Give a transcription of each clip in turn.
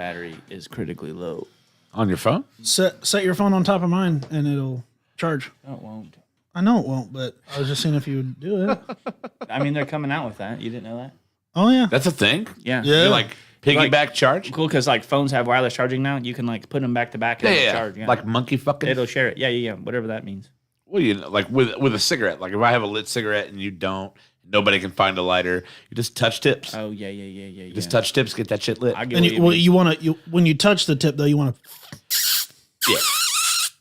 battery is critically low. On your phone? Set your phone on top of mine, and it'll charge. No, it won't. I know it won't, but I was just seeing if you would do it. I mean, they're coming out with that. You didn't know that? Oh yeah, That's a thing? Yeah. Yeah. You like piggyback charge? Cool, because like phones have wireless charging now. You can like put them back to back and it'll charge. Yeah. Like monkey fucking? it'll share it. Yeah. Whatever that means. Well, you know, like with a cigarette. Like if I have a lit cigarette and you don't, nobody can find a lighter. You just touch tips. Oh yeah. Just touch tips, get that shit lit. I get and what you well, mean. you want to when you touch the tip though, you want to.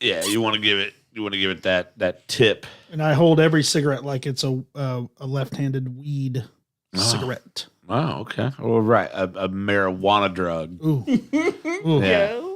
Yeah, you want to give it that tip. And I hold every cigarette like it's a left-handed weed cigarette. Oh, okay. Well, right, a marijuana drug. Ooh.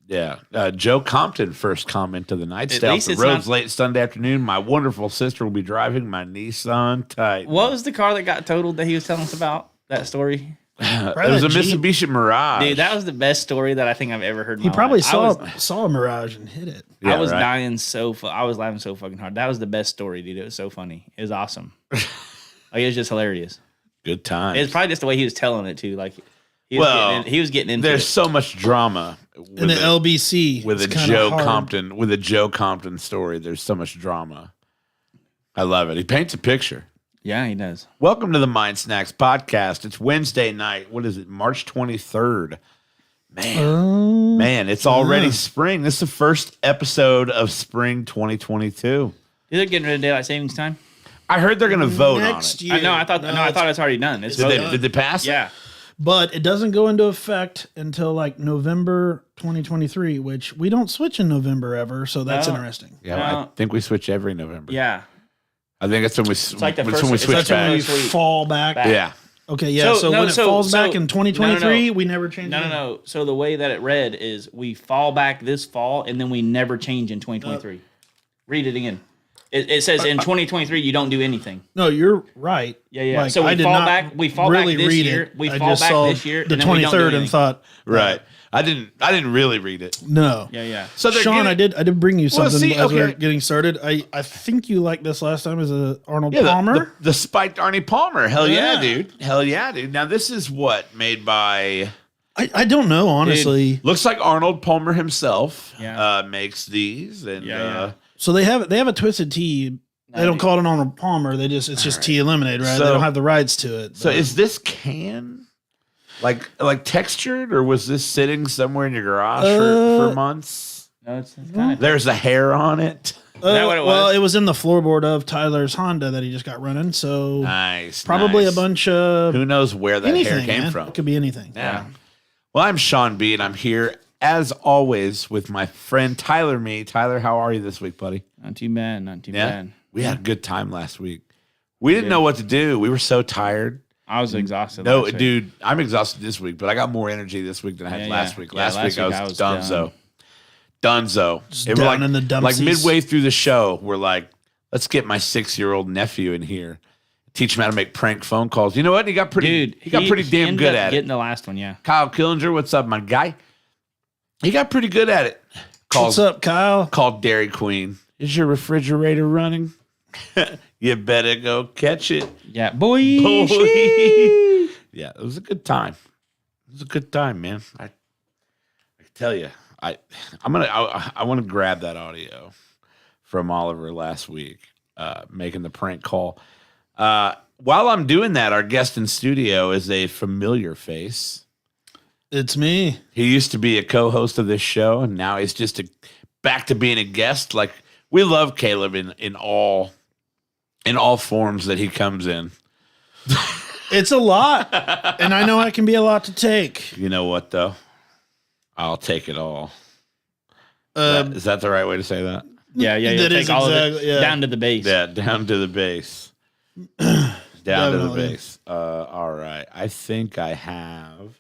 Yeah. Joe Compton first comment of the night. At Stay off least the it's roads not- late Sunday afternoon. My wonderful sister will be driving my Nissan Titan. What was the car that got totaled that he was telling us about? That story? It was a Jeep. Mitsubishi Mirage. Dude, that was the best story that I think I've ever heard in He my probably life. saw a Mirage and hit it. Yeah, I was right. dying I was laughing so fucking hard. That was the best story, dude. It was so funny. It was awesome. Like, it was just hilarious. Good time. It's probably just the way he was telling it, too. Like, he was getting into There's it. so much drama In the LBC. with a it's kinda Joe hard. Compton story. There's so much drama. I love it. He paints a picture. Yeah, he does. Welcome to the Mind Snacks podcast. It's Wednesday night. What is it? March 23rd. Man, it's already spring. This is the first episode of spring 2022. Is it getting rid of daylight savings time? I heard they're going to vote on Next it. year. I know. I thought it's already done. It's voted. Did they pass it? Yeah. But it doesn't go into effect until like November 2023, which we don't switch in November ever. So that's No. interesting. Yeah, I No. think we switch every November. Yeah. I think that's when we, like the when first- we it's switch like when back. we- You Sweet. fall back. Yeah. Okay, yeah. So, when it falls back in 2023, we never change. it. No. So the way that it read is we fall back this fall and then we never change in 2023. Read it again. It says in 2023 you don't do anything. No, you're right. Yeah. Like, So I did not we fall really back this read year. it. We I fall just back saw this year. the and then we don't do 23rd, and anything. thought, Right. I didn't really read it. no. Yeah. So they're Sean, getting- I did bring you something see, as we were okay. getting started. I think you liked this last time as a Arnold Yeah, Palmer. the spiked Arnie Palmer. Hell yeah, Yeah. dude. Hell yeah, dude. Now this is what made by I don't know, honestly. looks like Arnold Palmer himself Yeah. makes these and Yeah. So they have a twisted tea. They don't call it an Arnold Palmer. It's just tea lemonade, right? So- they don't have the rights to it. so but- is this can like textured or was this sitting somewhere in your garage for months? No, it's kind of. There's a hair on it. that what it Well, was? it was in the floorboard of Tyler's Honda that he just got running. So Nice. probably nice. a bunch of Who knows where that anything hair came man. from? It could be anything. Yeah. Well, I'm Sean B, and I'm here as always with my friend Tyler Me. Tyler, how are you this week, buddy? Not too bad. Not too Yeah. bad. We had a good time last week. We didn't know what to do. We were so tired. I was exhausted. No, last week. dude, I'm exhausted this week, but I got more energy this week than I had Yeah, last yeah. week. Yeah, Last week I was donezo. Donezo. It was down in the like dumpsies. midway through the show, we're like, let's get my 6-year-old nephew in here. Teach him how to make prank phone calls. You know what? He got pretty Dude, he got pretty damn ended good up at getting it. the last one, yeah. Kyle Killinger, what's up, my guy? He got pretty good at it. What's up, Kyle? Called Dairy Queen. Is your refrigerator running? You better go catch it. Yeah, boy. Yeah, it was a good time. It was a good time, man. I tell you, I want to grab that audio from Oliver last week, making the prank call. While I'm doing that, our guest in studio is a familiar face. It's me. He used to be a co-host of this show, and now he's just back to being a guest. Like, we love Caleb in all forms that he comes in. It's a lot, and I know I can be a lot to take. You know what, though? I'll take it all. Um, Is that the right way to say that? Yeah. That Take is all of exactly- it yeah. down to the base. Yeah, down to the base. Down to the Definitely. base. All right. I think I have.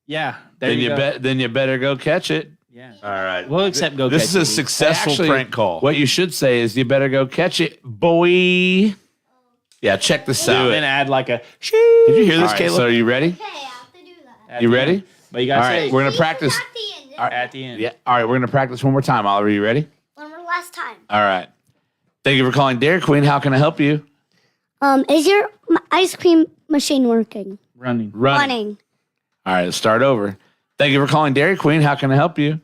Yeah. There you go. Then you better go catch it. Yeah. All right. We'll accept go This catch is a it. successful Actually, prank call. What you should say is you better go catch it, boy. Yeah, check this out. Then add like a Did you hear this, All right, Caleb? So are you ready? Okay, I have to do that. at You the ready? end. But you All gotta right, say we're gonna practice. At the end. at the end. Yeah. All right, we're gonna practice one more time. Oliver, you ready? One more last time. All right. Thank you for calling Dairy Queen. How can I help you? Is your ice cream machine working? Running. Run. Running. All right, let's start over. Thank you for calling Dairy Queen. How can I help you?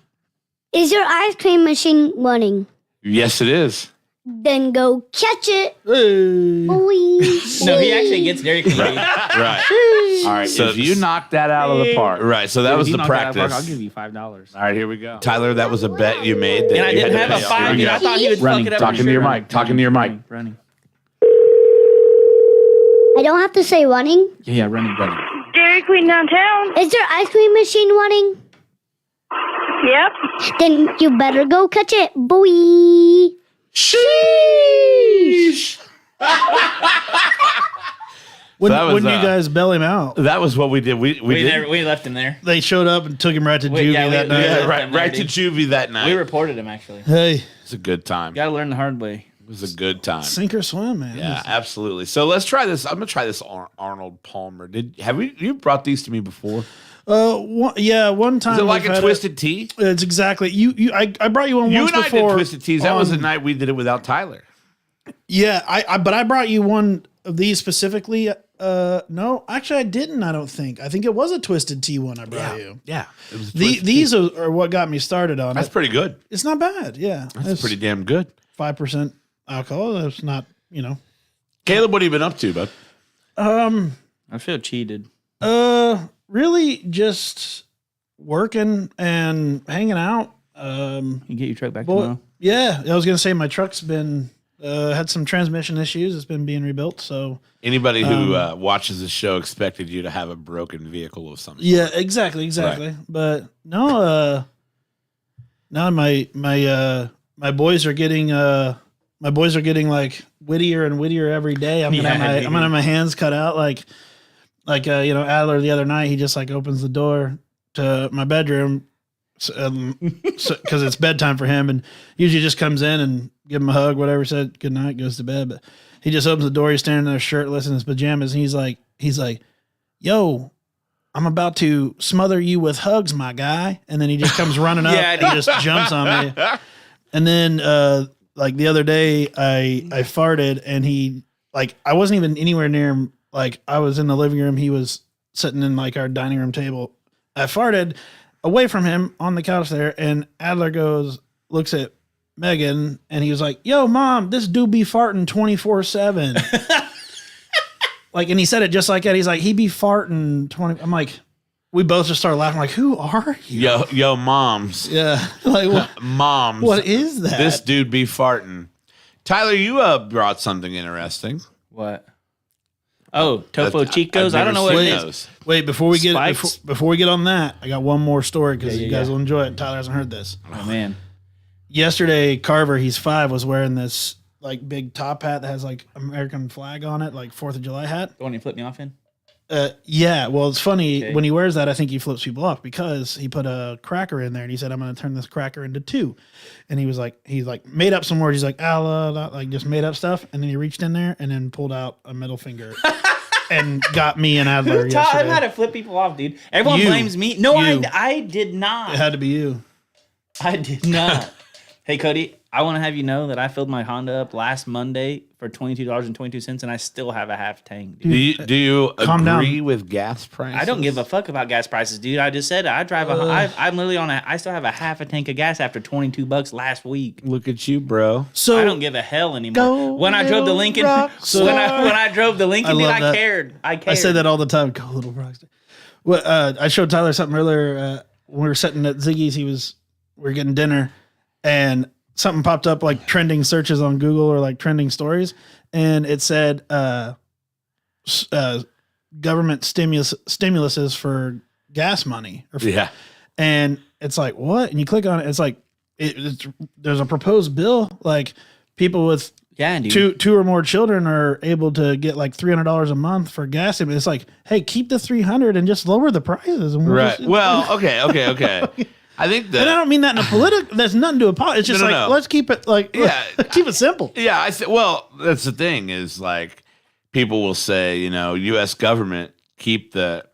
Is your ice cream machine running? Yes, it is. Then go catch it. Hey. Boing. No, he actually gets Dairy Queen. Right. All right. So if you knocked that out of the park. Right. So that Dude, was if you the knock that out of the park, practice. I'll give you $5. All right, here we go. Tyler, that was a bet you made. That And I you had didn't to have a pay. 5, Here we dude. go. I thought he would Running, fuck it up. talking to your mic, talking to your mic. Running. I don't have to say running. Yeah, running. Dairy Queen downtown. Is your ice cream machine running? Yep. Then you better go catch it. Boy. Sheesh. When, that was, when you guys bail him out, That was what we did. We did. We left him there. they showed up and took him right to juvie yeah, that we- night. Yeah, Yeah, right, there, right to dude. juvie that night. We reported him, actually. Hey, It's a good time. Got to learn the hard way. It was a good time. sink or swim, man. Yeah, absolutely. So let's try this. I'm gonna try this Arnold Palmer. You brought these to me before? One time. Is it like we've a had Twisted Tea? It's exactly I brought you one You once and I before. did Twisted Teas. That was the on- night we did it without Tyler. Yeah, but I brought you one of these specifically. No, actually, I didn't. I don't think. I think it was a Twisted Tea one I brought you. Yeah. It was a Twisted These Tea. are what got me started on That's it. pretty good. It's not bad. Yeah, That's pretty damn good. 5% alcohol. That's not. Caleb, what have you been up to, bud? I feel cheated. Really just working and hanging out. You get your truck back Boy, tomorrow. yeah, I was gonna say my truck's been had some transmission issues. It's been being rebuilt, so Anybody who watches the show expected you to have a broken vehicle of some sort. yeah, exactly. But no, now my boys are getting like wittier and wittier every day. I'm gonna have my hands cut out like Adler the other night. He just like opens the door to my bedroom because it's bedtime for him, and usually just comes in and give him a hug, whatever, said good night, goes to bed. But he just opens the door. He's standing there shirtless in his pajamas, and he's like, "Yo, I'm about to smother you with hugs, my guy." And then he just comes running up and he just jumps on me. And then like the other day I farted, and he like I wasn't even anywhere near him. Like I was in the living room, he was sitting in like our dining room table. I farted away from him on the couch there, and Adler looks at Megan, and he was like, "Yo, mom, this dude be farting 24/7." Like, and he said it just like that. He's like, he be farting 20. I'm like, we both just started laughing. Like, who are you? Yo, moms. Yeah. Like, Moms. what is that? This dude be farting. Tyler, you brought something interesting. What? Oh, Topo I've Chicos. I never don't know what seen it is. those. Wait, before we get Spikes? before we get on that, I got one more story because Yeah, you guys yeah. will enjoy it. Tyler hasn't heard this. Oh man. Yesterday, Carver, he's 5, was wearing this like big top hat that has like American flag on it, like 4th of July hat. The one you flipped me off in? Yeah, well, it's funny Okay. when he wears that. I think he flips people off because he put a cracker in there, and he said, "I'm going to turn this cracker into 2." And he made up some words. He's like, "Allah," like just made up stuff, and then he reached in there and then pulled out a middle finger and got me and Adler I've had yesterday. to flip people off, dude. Everyone You. blames me. No, You. I did not. It had to be you. I did not. Hey, Cody, I want to have you know that I filled my Honda up last Monday for $22.22, and I still have a half tank. Dude. Do you Calm agree down. with gas prices? I don't give a fuck about gas prices, dude. I just said it. I drive I'm literally on I still have a half a tank of gas after $22 last week. Look at you, bro. So I don't give a hell anymore. Go When I drove the Lincoln, rock when I drove the Lincoln, I dude, love I that. cared. I cared. I say that all the time. Go little rockstar. Well, I showed Tyler something earlier when we were sitting at Ziggy's. We were getting dinner, and something popped up like trending searches on Google or like trending stories, and it said government stimuluses for gas money. Yeah. And it's like, what? And you click on it, it's like there's a proposed bill, like people with Yeah, dude. two or more children are able to get like $300 a month for gas. And it's like, hey, keep the 300 and just lower the prices. And we'll Right. just- Well, okay. I think and I that. don't mean that in a political. There's nothing to apologize. It's just No, like no. let's keep it like Yeah. keep it simple. Yeah, well, that's the thing is like people will say, U.S. government keep the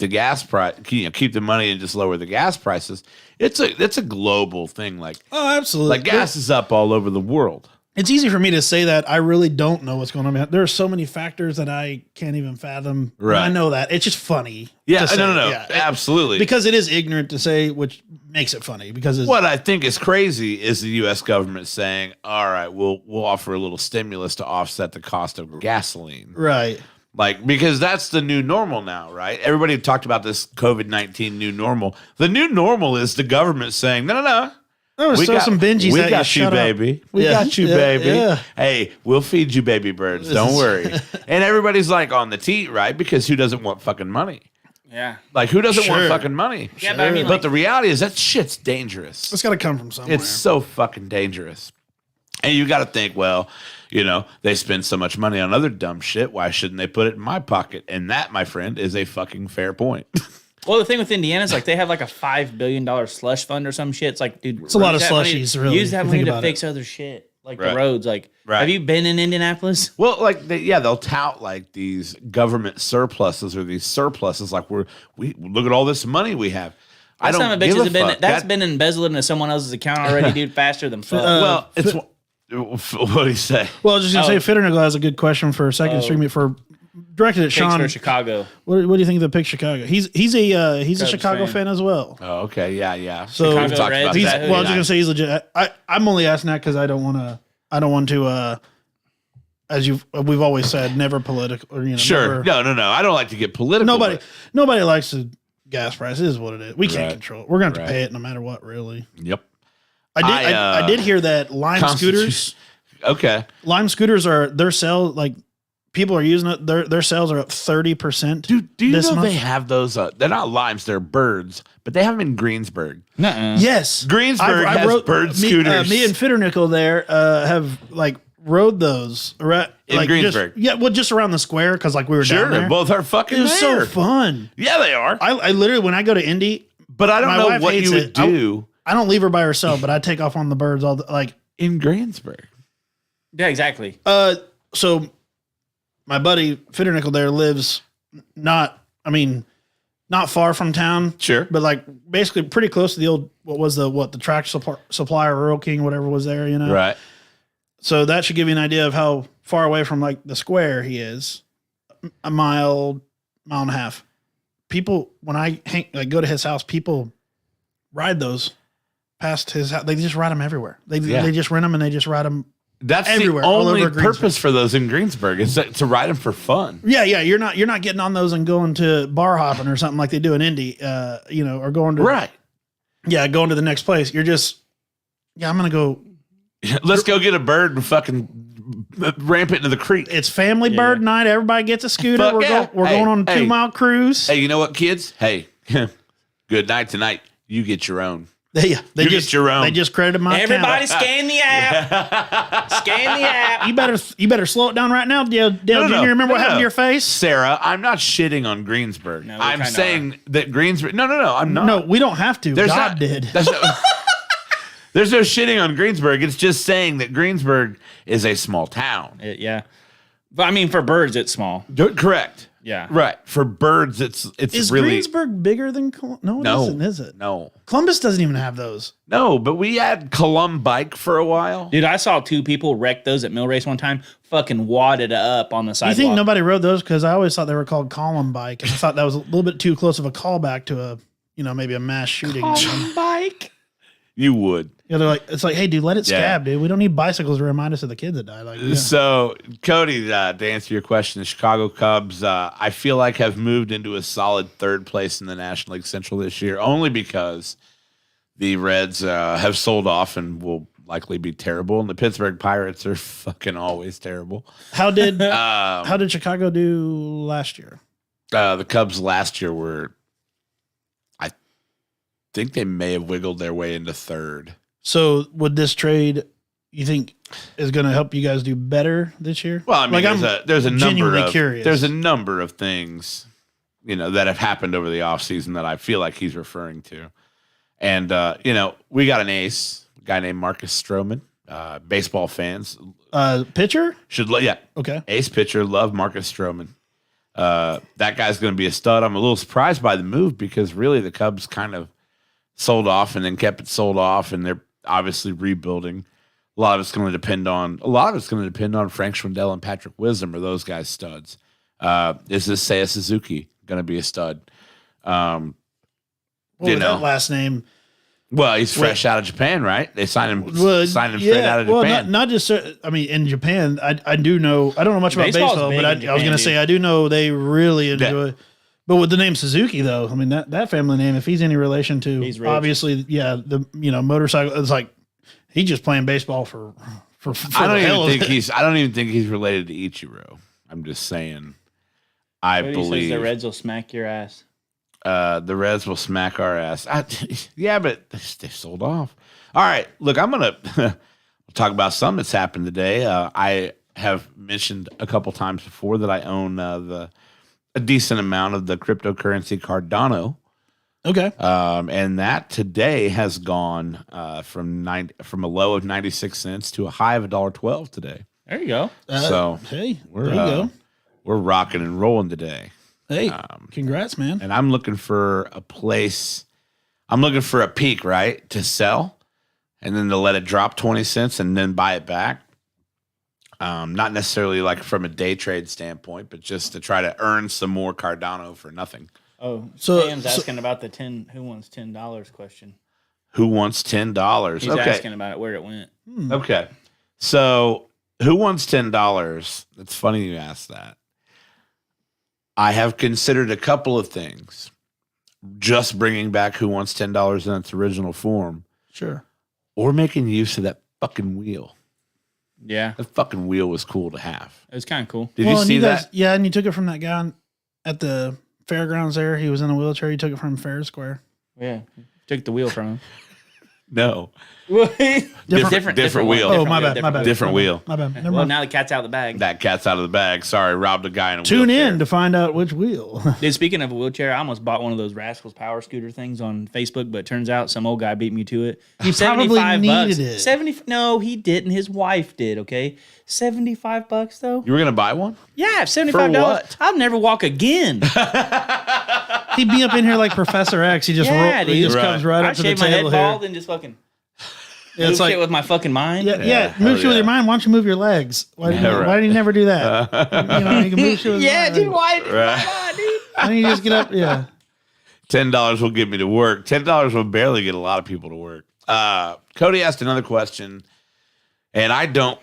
gas price, keep the money and just lower the gas prices. It's a global thing. Like Oh, absolutely. gas is up all over the world. It's easy for me to say that. I really don't know what's going on. There are so many factors that I can't even fathom. Right. I know that. It's just funny. Yeah, to say. no, Yeah. absolutely. Because it is ignorant to say, which makes it funny. Because it's, What I think is crazy is the U.S. government saying, "All right, we'll offer a little stimulus to offset the cost of gasoline." right. Like, because that's the new normal now, right? Everybody talked about this COVID-19 new normal. The new normal is the government saying, "No. There was still some Benjis we that got you, shut up. baby. We Yeah, got you, yeah, baby. yeah. Hey, we'll feed you, baby birds. Don't worry." And everybody's like on the teat, right? Because who doesn't want fucking money? Yeah. Like, who doesn't want Sure. fucking money? Yeah, but I mean, But like, the reality is that shit's dangerous. It's got to come from somewhere. It's so fucking dangerous. And you got to think, well, they spend so much money on other dumb shit. Why shouldn't they put it in my pocket? And that, my friend, is a fucking fair point. well, the thing with Indiana is like they have like a $5 billion slush fund or some shit. It's like, dude, It's a lot of use that money- slushies, really, Use that if you money think to about fix other shit, like Right. the roads. Like, Right. have you been in Indianapolis? Well, like, they'll tout like these government surpluses or these surpluses. Like, we look at all this money we have. I That don't son of a give bitch a has been fuck. that's been embezzled into someone else's account already, dude. Faster than fuck. well, it's what do you say? Well, I was just going to Oh. say, Fitternickel has a good question for a second stream for directed at Picks Sean. for Chicago. What do you think of the pick Chicago? He's a Cubs Chicago fan. fan as well. Oh, okay, yeah. So We've Chicago talked Reds, about he's- that. Well, I was just gonna say he's legit. I'm only asking that because I don't want to. As we've always said, never political or Sure. never- No. I don't like to get political. Nobody likes the gas price. It is what it is. We can't Right. control it. We're gonna have to Right. pay it no matter what. Really. but- Yep. I did hear that Lime scooters. Okay. Lime scooters are their sale like people are using it. Their sales are up 30%. Dude, do you this know month. they have those? They're not limes, they're birds, but they have them in Greensburg. Nuh-uh. Yes, Greensburg has bird scooters. Me and Fitternickel there have like rode those right In like, Greensburg? just around the square because like we were Sure, down there. both are fucking It was there. so fun. Yeah, they are. I literally when I go to Indy, But I don't my know wife what hates you would it. do I don't leave her by herself, but I take off on the birds all the like. in Greensburg. Yeah, exactly. So my buddy Fitternickel there lives not far from town. Sure. But like basically pretty close to the old the tractor supplier Rural King whatever was there, Right. So that should give you an idea of how far away from like the square he is. A mile and a half. People when I go to his house, people ride those past his house. They just ride them everywhere. They just rent them and they just ride them. That's Everywhere, the all only over Greensburg. purpose for those in Greensburg is to ride them for fun. Yeah. You're not getting on those and going to bar hopping or something like they do in Indy. Or going to Right. Yeah, going to the next place. You're just I'm gonna go. Let's go get a bird and fucking ramp it into the creek. It's family bird night. Everybody gets a scooter. Fuck We're yeah. we're Hey, going on a 2 mile cruise. Hey, you know what, kids? Hey, good night tonight. You get your own. They You just get your own. They just credited my Everybody account. scan the app. Scan the app. You better slow it down right now, Dale Jr. Remember what happened to your face? Sarah, I'm not shitting on Greensburg. No, we I'm kinda saying that Greensburg. No, I'm not. No, we don't have to. There's God not- did. There's no shitting on Greensburg. It's just saying that Greensburg is a small town. Yeah. But I mean, for birds, it's small. Correct. Yeah. Right. For birds, it's Is really Greensburg bigger than Columbus? No, it no, isn't, is it? No, Columbus doesn't even have those. no. But we had Columbike for a while. Dude, I saw 2 people wreck those at Mill Race one time, fucking wadded up on the You sidewalk. think nobody rode those? Because I always thought they were called Columbike, and I thought that was a little bit too close of a callback to a, maybe a mass shooting. bike? You would. They're like, it's like, hey, dude, let it Yeah. scab, dude. We don't need bicycles to remind us of the kids that died. Like, yeah. So, Cody, to answer your question, the Chicago Cubs, I feel like have moved into a solid 3rd place in the National League Central this year, only because the Reds have sold off and will likely be terrible, and the Pittsburgh Pirates are fucking always terrible. How did Um, how did Chicago do last year? The Cubs last year were, I think they may have wiggled their way into 3rd. So would this trade you think is going to help you guys do better this year? Well, I mean, there's a number genuinely of curious. there's a number of things, that have happened over the offseason that I feel like he's referring to. And we got an ace, a guy named Marcus Stroman. Baseball fans Pitcher? should Okay. ace pitcher, love Marcus Stroman. That guy's going to be a stud. I'm a little surprised by the move because really the Cubs kind of sold off and then kept it sold off, and they're obviously rebuilding. A lot of it's going to depend on Frank Schwindel and Patrick Wisdom. Are those guys studs? Is this Seiya Suzuki going to be a stud? What was that last name? Well, he's fresh out of Japan, right? They signed him straight out of Japan. Not just. I mean, in Japan, I do know. I don't know much about Baseball's baseball, big but I in was Japan, going to say I do know they really enjoy. But with the name Suzuki, though, I mean that family name, if he's any relation to, He's rich. obviously, the motorcycle. It's like he's just playing baseball for I don't the hell even of think it. I don't even think he's related to Ichiro. I'm just saying. I What he says believe the Reds will smack your ass. the Reds will smack our ass. Yeah, but they sold off. All right, look, I'm gonna talk about something that's happened today. I have mentioned a couple times before that I own a decent amount of the cryptocurrency Cardano. Okay. And that today has gone from a low of 96 cents to a high of $1.12 today. There you go. So hey, we're there you go. we're rocking and rolling today. Hey, congrats, man. And I'm looking for a place. I'm looking for a peak, right, to sell, and then to let it drop 20 cents and then buy it back. Not necessarily like from a day trade standpoint, but just to try to earn some more Cardano for nothing. Oh, So- Sam's asking about the who wants $10 question. Who wants $10? He's Okay. asking about it, where it went. Okay. So who wants $10? It's funny you asked that. I have considered a couple of things. Just bringing back Who Wants $10 in its original form, Sure. or making use of that fucking wheel. Yeah, That fucking wheel was cool to have. it was kind of cool. Did you and see guys- that? Yeah, and you took it from that guy at the fairgrounds there. He was in a wheelchair. You took it from Fair Square. Yeah, took the wheel from him. No. different wheel. Oh, my bad. My bad. Different my wheel. Bad, my bad. Never Well, mind. now the cat's out of the bag. That cat's out of the bag. Sorry, robbed a guy in a Tune wheelchair. in to find out which wheel. Dude, speaking of a wheelchair, I almost bought one of those Rascals power scooter things on Facebook, but it turns out some old guy beat me to it. He probably 75 needed bucks. it. 70 No, he didn't. His wife did, okay? $75 though? You were going to buy one? Yeah, $75. For what? I'll never walk again. He'd be up in here like Professor X. He just Yeah, he dude. just comes right I up to the shave my head table here. bald and just fucking Yeah, move it's like shit with my fucking mind. yeah, hell move shit with yeah. your mind. Why don't you move your legs? Why did you never do that? You can move shit with your Yeah, mind. dude, why? Right. Come on, dude. Why don't you just get up? Yeah. $10 will get me to work. $10 will barely get a lot of people to work. Cody asked another question, and I don't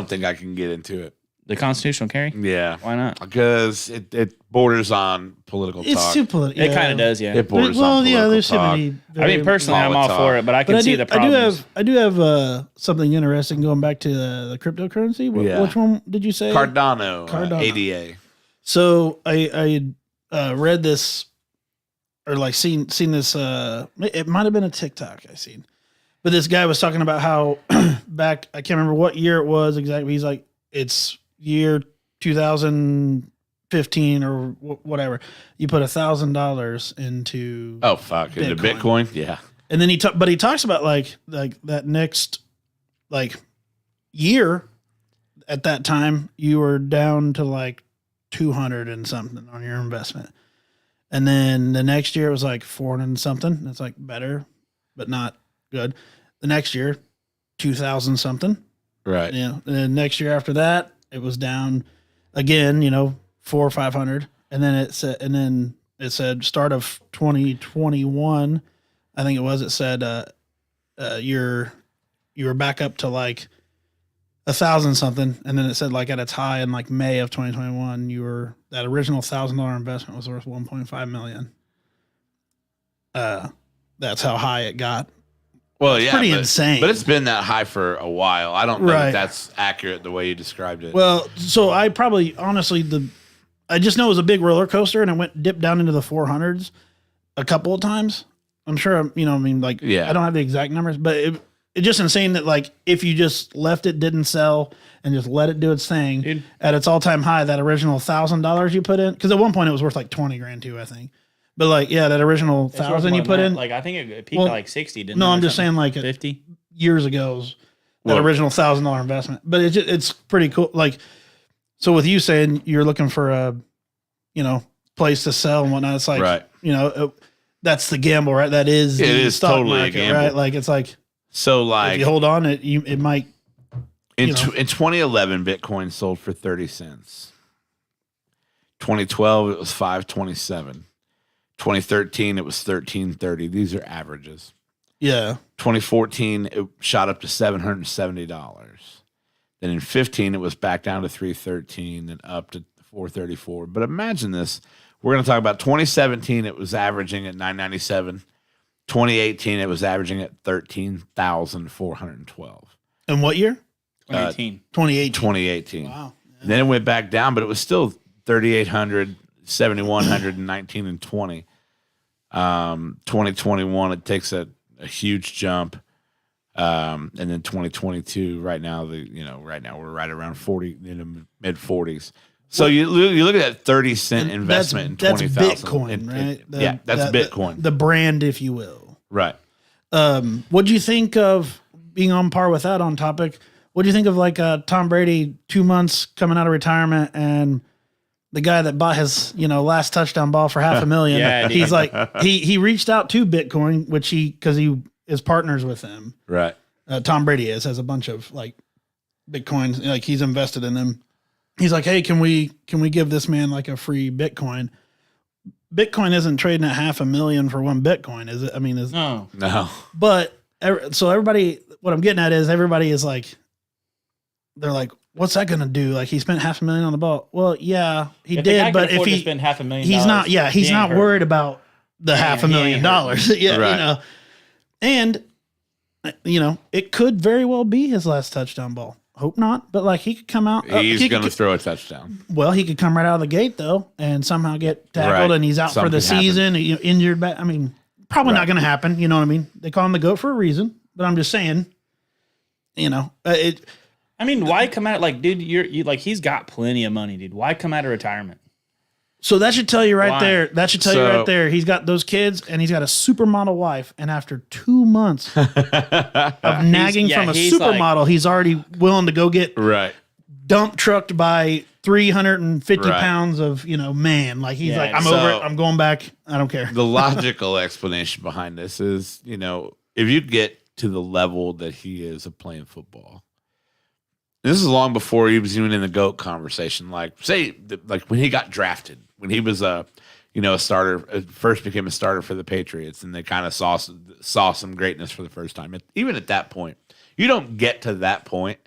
think I can get into it. The constitutional carry? Yeah. Why not? Because it borders on political It's talk. too political. It kind of does, yeah. It borders Well, on yeah, political there's too talk. many. I mean, personally, I'm all Molotov. for it, but I can But see the problems. I do have something interesting going back to the cryptocurrency. Yeah. Which one did you say? Cardano, Cardano. ADA. So I read this or like seen this. It might have been a TikTok I seen, but this guy was talking about how back I can't remember what year it was exactly. He's like, it's year 2015 or whatever. You put $1,000 into Oh fuck! Into Bitcoin. Bitcoin? Yeah. and then he talks about like that next like year. At that time, you were down to like 200 and something on your investment, and then the next year it was like 400 and something. That's like better, but not good. The next year, 2,000 something. Right. Yeah, and then next year after that, it was down again. 400 or 500, and then it said start of 2021. I think it was. It said you were back up to like 1,000 something, and then it said like at its high in like May of 2021, that original $1,000 investment was worth 1.5 million. That's how high it got. Well, yeah, pretty insane. But it's been that high for a while. I don't think Right. that's accurate the way you described it. Well, so I probably honestly I just know it was a big roller coaster, and it dipped down into the 400s a couple of times. I'm sure, Yeah. I don't have the exact numbers, but it's just insane that like if you just left it, didn't sell, and just let it do its thing Dude. at its all time high, that original $1,000 you put in, because at one point it was worth like 20 grand too, I think. But like, yeah, that original It's worth 1,000 more you than put that. in Like, I think it peaked Well, at like 60, didn't it? no, or I'm just something? saying like 50. years ago, that Well- original $1,000 investment. But it's pretty cool. Like, so with you saying you're looking for a, place to sell and whatnot, it's like, Right. that's the gamble, right? That is It the is stock totally a market, gamble. right? Like, it's like, So if like you hold on, it might. in you know. in 2011, Bitcoin sold for 30 cents. 2012, it was 5.27. 2013, it was 13.30. These are averages. Yeah. 2014, it shot up to $770. Then in 15, it was back down to 313, then up to 434. But imagine this. We're going to talk about 2017, it was averaging at 997. 2018, it was averaging at 13,412. And what year? 2018. 2018. 2018. Wow. And then it went back down, but it was still 3,800, 7,100, and 19 and 20. 2021, it takes a huge jump. And then 2022, right now we're right around 40 in the mid 40s. So you look at that 30-cent investment That's in 20,000. Bitcoin, right? That's Bitcoin. The brand, if you will. Right. What'd you think of being on par with that on topic? What do you think of like Tom Brady 2 months coming out of retirement and the guy that bought his last touchdown ball for $500,000? Yeah, he's like he reached out to Bitcoin, which because he is partners with them. Right. Tom Brady has a bunch of like Bitcoins, like he's invested in them. He's like, hey, can we give this man like a free Bitcoin? Bitcoin isn't trading at $500,000 for one Bitcoin, is it? I mean, No. but so everybody, what I'm getting at is everybody is like, they're like, what's that going to do? Like he spent $500,000 on the ball. Well, yeah, he If the guy did, can but if afford to he spend $500,000, he's not, yeah, he's he ain't not hurt. worried about the $500,000. Yeah, Right. and it could very well be his last touchdown ball. Hope not, but like he could come out. He's he going to could, throw a touchdown. well, he could come right out of the gate though, and somehow get tackled, Right. and he's out for the Something season. Injured back. I mean, probably not Right. going to happen. You know what I mean? They call him the GOAT for a reason, but I'm just saying. It. I mean, why come out like, dude? You like he's got plenty of money, dude. Why come out of retirement? So that should tell you right Why? there. That should tell you So- right there. He's got those kids, and he's got a supermodel wife. And after 2 months of nagging from a he's supermodel, he's already willing to go get Right. dump trucked by 350 Right. pounds of man. Like he's Yeah, like, I'm so- over it. I'm going back. I don't care. The logical explanation behind this is, if you get to the level that he is of playing football, this is long before he was even in the GOAT conversation. Like, like when he got drafted, when he was a starter, first became a starter for the Patriots, and they kind of saw some greatness for the first time. Even at that point, you don't get to that point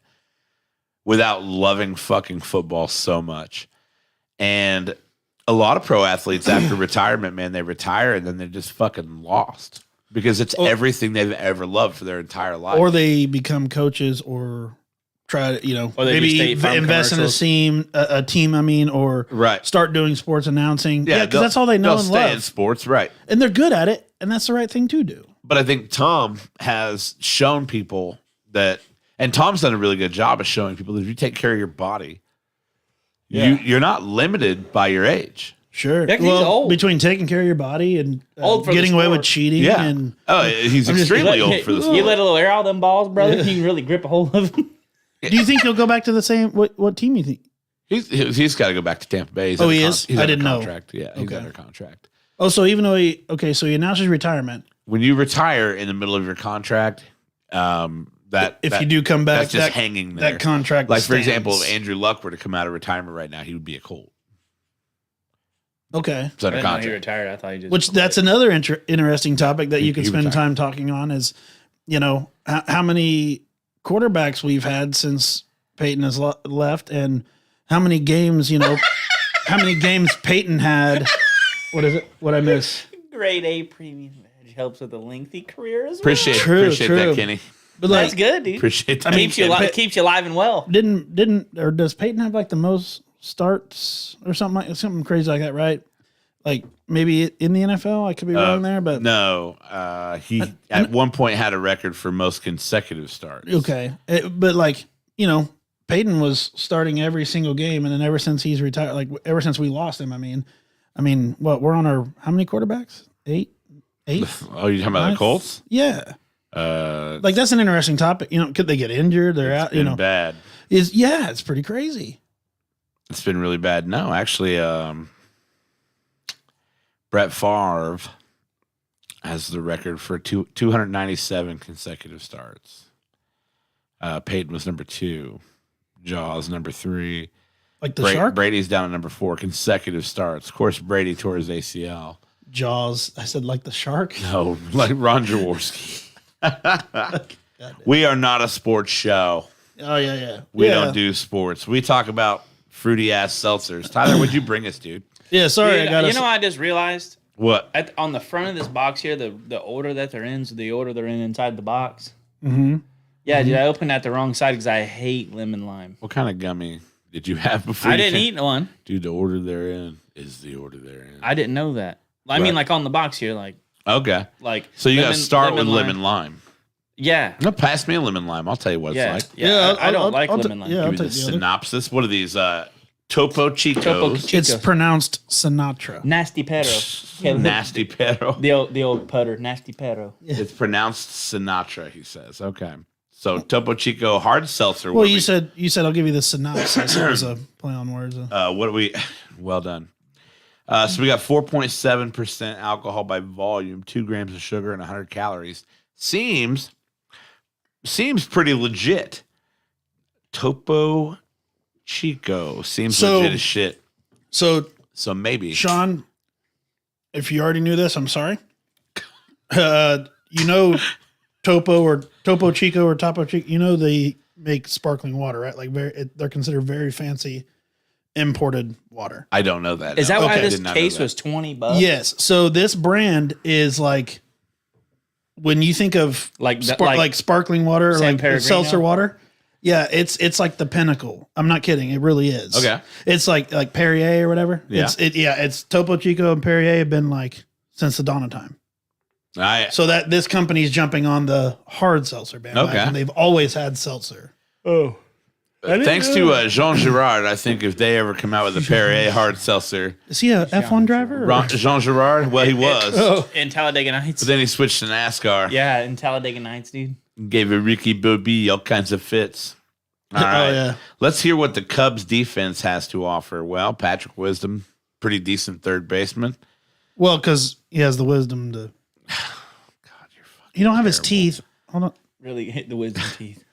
without loving fucking football so much. And a lot of pro athletes after retirement, man, they retire and then they're just fucking lost because it's everything they've ever loved for their entire life. Or they become coaches or try to, Or they do maybe State Farm invest in a team, or Right. start doing sports announcing. Yeah, because they'll- that's all they know they'll and stay love. in sports, right? And they're good at it. And that's the right thing to do. But I think Tom has shown people that, and Tom's done a really good job of showing people that if you take care of your body, you're not limited by your age. Sure. Yeah, 'cause he's old. Between taking care of your body and Old for the getting away with sport. cheating Yeah. and He's I'm just- extremely old for the You sport. let a little air out of them balls, brother. You can really grip a hold of them. do you think he'll go back to the same what team you think? He's got to go back to Tampa Bay. He's Oh, under he con- is? he's I under didn't know. contract. Yeah, he's Okay. under contract. Oh, so even though so he announced his retirement. When you retire in the middle of your contract, If you do come back, that's just hanging there. that contract. Like, for stands. example, if Andrew Luck were to come out of retirement right now, he would be a Colt. Okay. He's under I didn't know he contract. retired. I thought he just. Which that's another interesting topic that you can He spend retired. time talking on is, how many quarterbacks we've had since Peyton has left, and how many games, how many games Peyton had. What is it? What I miss? Grade A premium badge helps with a lengthy career as well. Appreciate True. that, Kenny. But That's good, dude. Appreciate that. Keeps you alive and well. does Peyton have like the most starts or something crazy like that, right? Like maybe in the NFL, I could be wrong there, but No, he at one point had a record for most consecutive starts. okay. But like, Peyton was starting every single game, and then ever since he's retired, like ever since we lost him, I mean, what we're on how many quarterbacks? Eight? Oh, you talking about the Ninth? Colts? Yeah. Like that's an interesting topic. Could they get injured? They're out. Been bad. It's pretty crazy. It's been really bad. No, actually, Brett Favre has the record for 297 consecutive starts. Peyton was number 2. Jaws number 3. Like the shark? Brady's down at number 4, consecutive starts. Of course, Brady tore his ACL. Jaws. I said like the shark. No, like Ron Jaworski. We are not a sports show. Oh yeah. We don't do sports. We talk about fruity ass seltzers. Tyler, what'd you bring us, dude? Yeah, sorry, Dude, I got you know, I just realized What? on the front of this box here, the order that they're in, so the order they're in inside the box. Mm-hmm. Yeah, dude, I opened at the wrong side because I hate lemon lime. What kind of gummy did you have before? I you didn't came? eat one. Dude, the order they're in is the order they're in. I didn't know that. I Right. mean, like on the box here, like Okay. So you got to start with lemon lime. Yeah. No, pass me a lemon lime. I'll tell you what Yeah. it's like. Yeah. I don't like I'll lemon lime. yeah, I'll Give me the take the other. synopsis. What are these? Topo Chicos. Topo It's Chico. pronounced Sinatra. Nasty Pero. Okay, Nasty Pero. the old putter. Nasty Pero. It's pronounced Sinatra, he says. Okay. So Topo Chico hard seltzer. Well, what you said I'll give you the synopsis. It was a play on words. what do we? Well done. So we got 4.7% alcohol by volume, 2 grams of sugar, and 100 calories. Seems pretty legit. Topo Chico seems legit as shit. So So maybe. Sean, if you already knew this, I'm sorry. You know Topo or Topo Chico or Topo Chico, you know they make sparkling water, right? Like they're considered very fancy imported water. I don't know that. Is that no. why I this did not know case that. was $20? Yes. So this brand is like when you think of Like like sparkling water or San like Pellegrino? seltzer water. Yeah, it's like the pinnacle. I'm not kidding. It really is. Okay. It's like Perrier or whatever. Yeah. It's Topo Chico and Perrier have been like since the dawn of time. So that this company's jumping on the hard seltzer bandwagon. Okay. They've always had seltzer. Thanks to Jean Girard, I think if they ever come out with a Perrier hard seltzer, Is he a F1 driver? or- Jean Girard, well, he was, in Talladega Nights. but then he switched to NASCAR. Yeah, in Talladega Nights, dude. Gave a Ricky Bobby all kinds of fits. All right. Oh yeah. Let's hear what the Cubs defense has to offer. Well, Patrick Wisdom, pretty decent third baseman. Well, because he has the wisdom to. God, you're fucking. You don't have his teeth. Hold on. Really hit the wisdom teeth.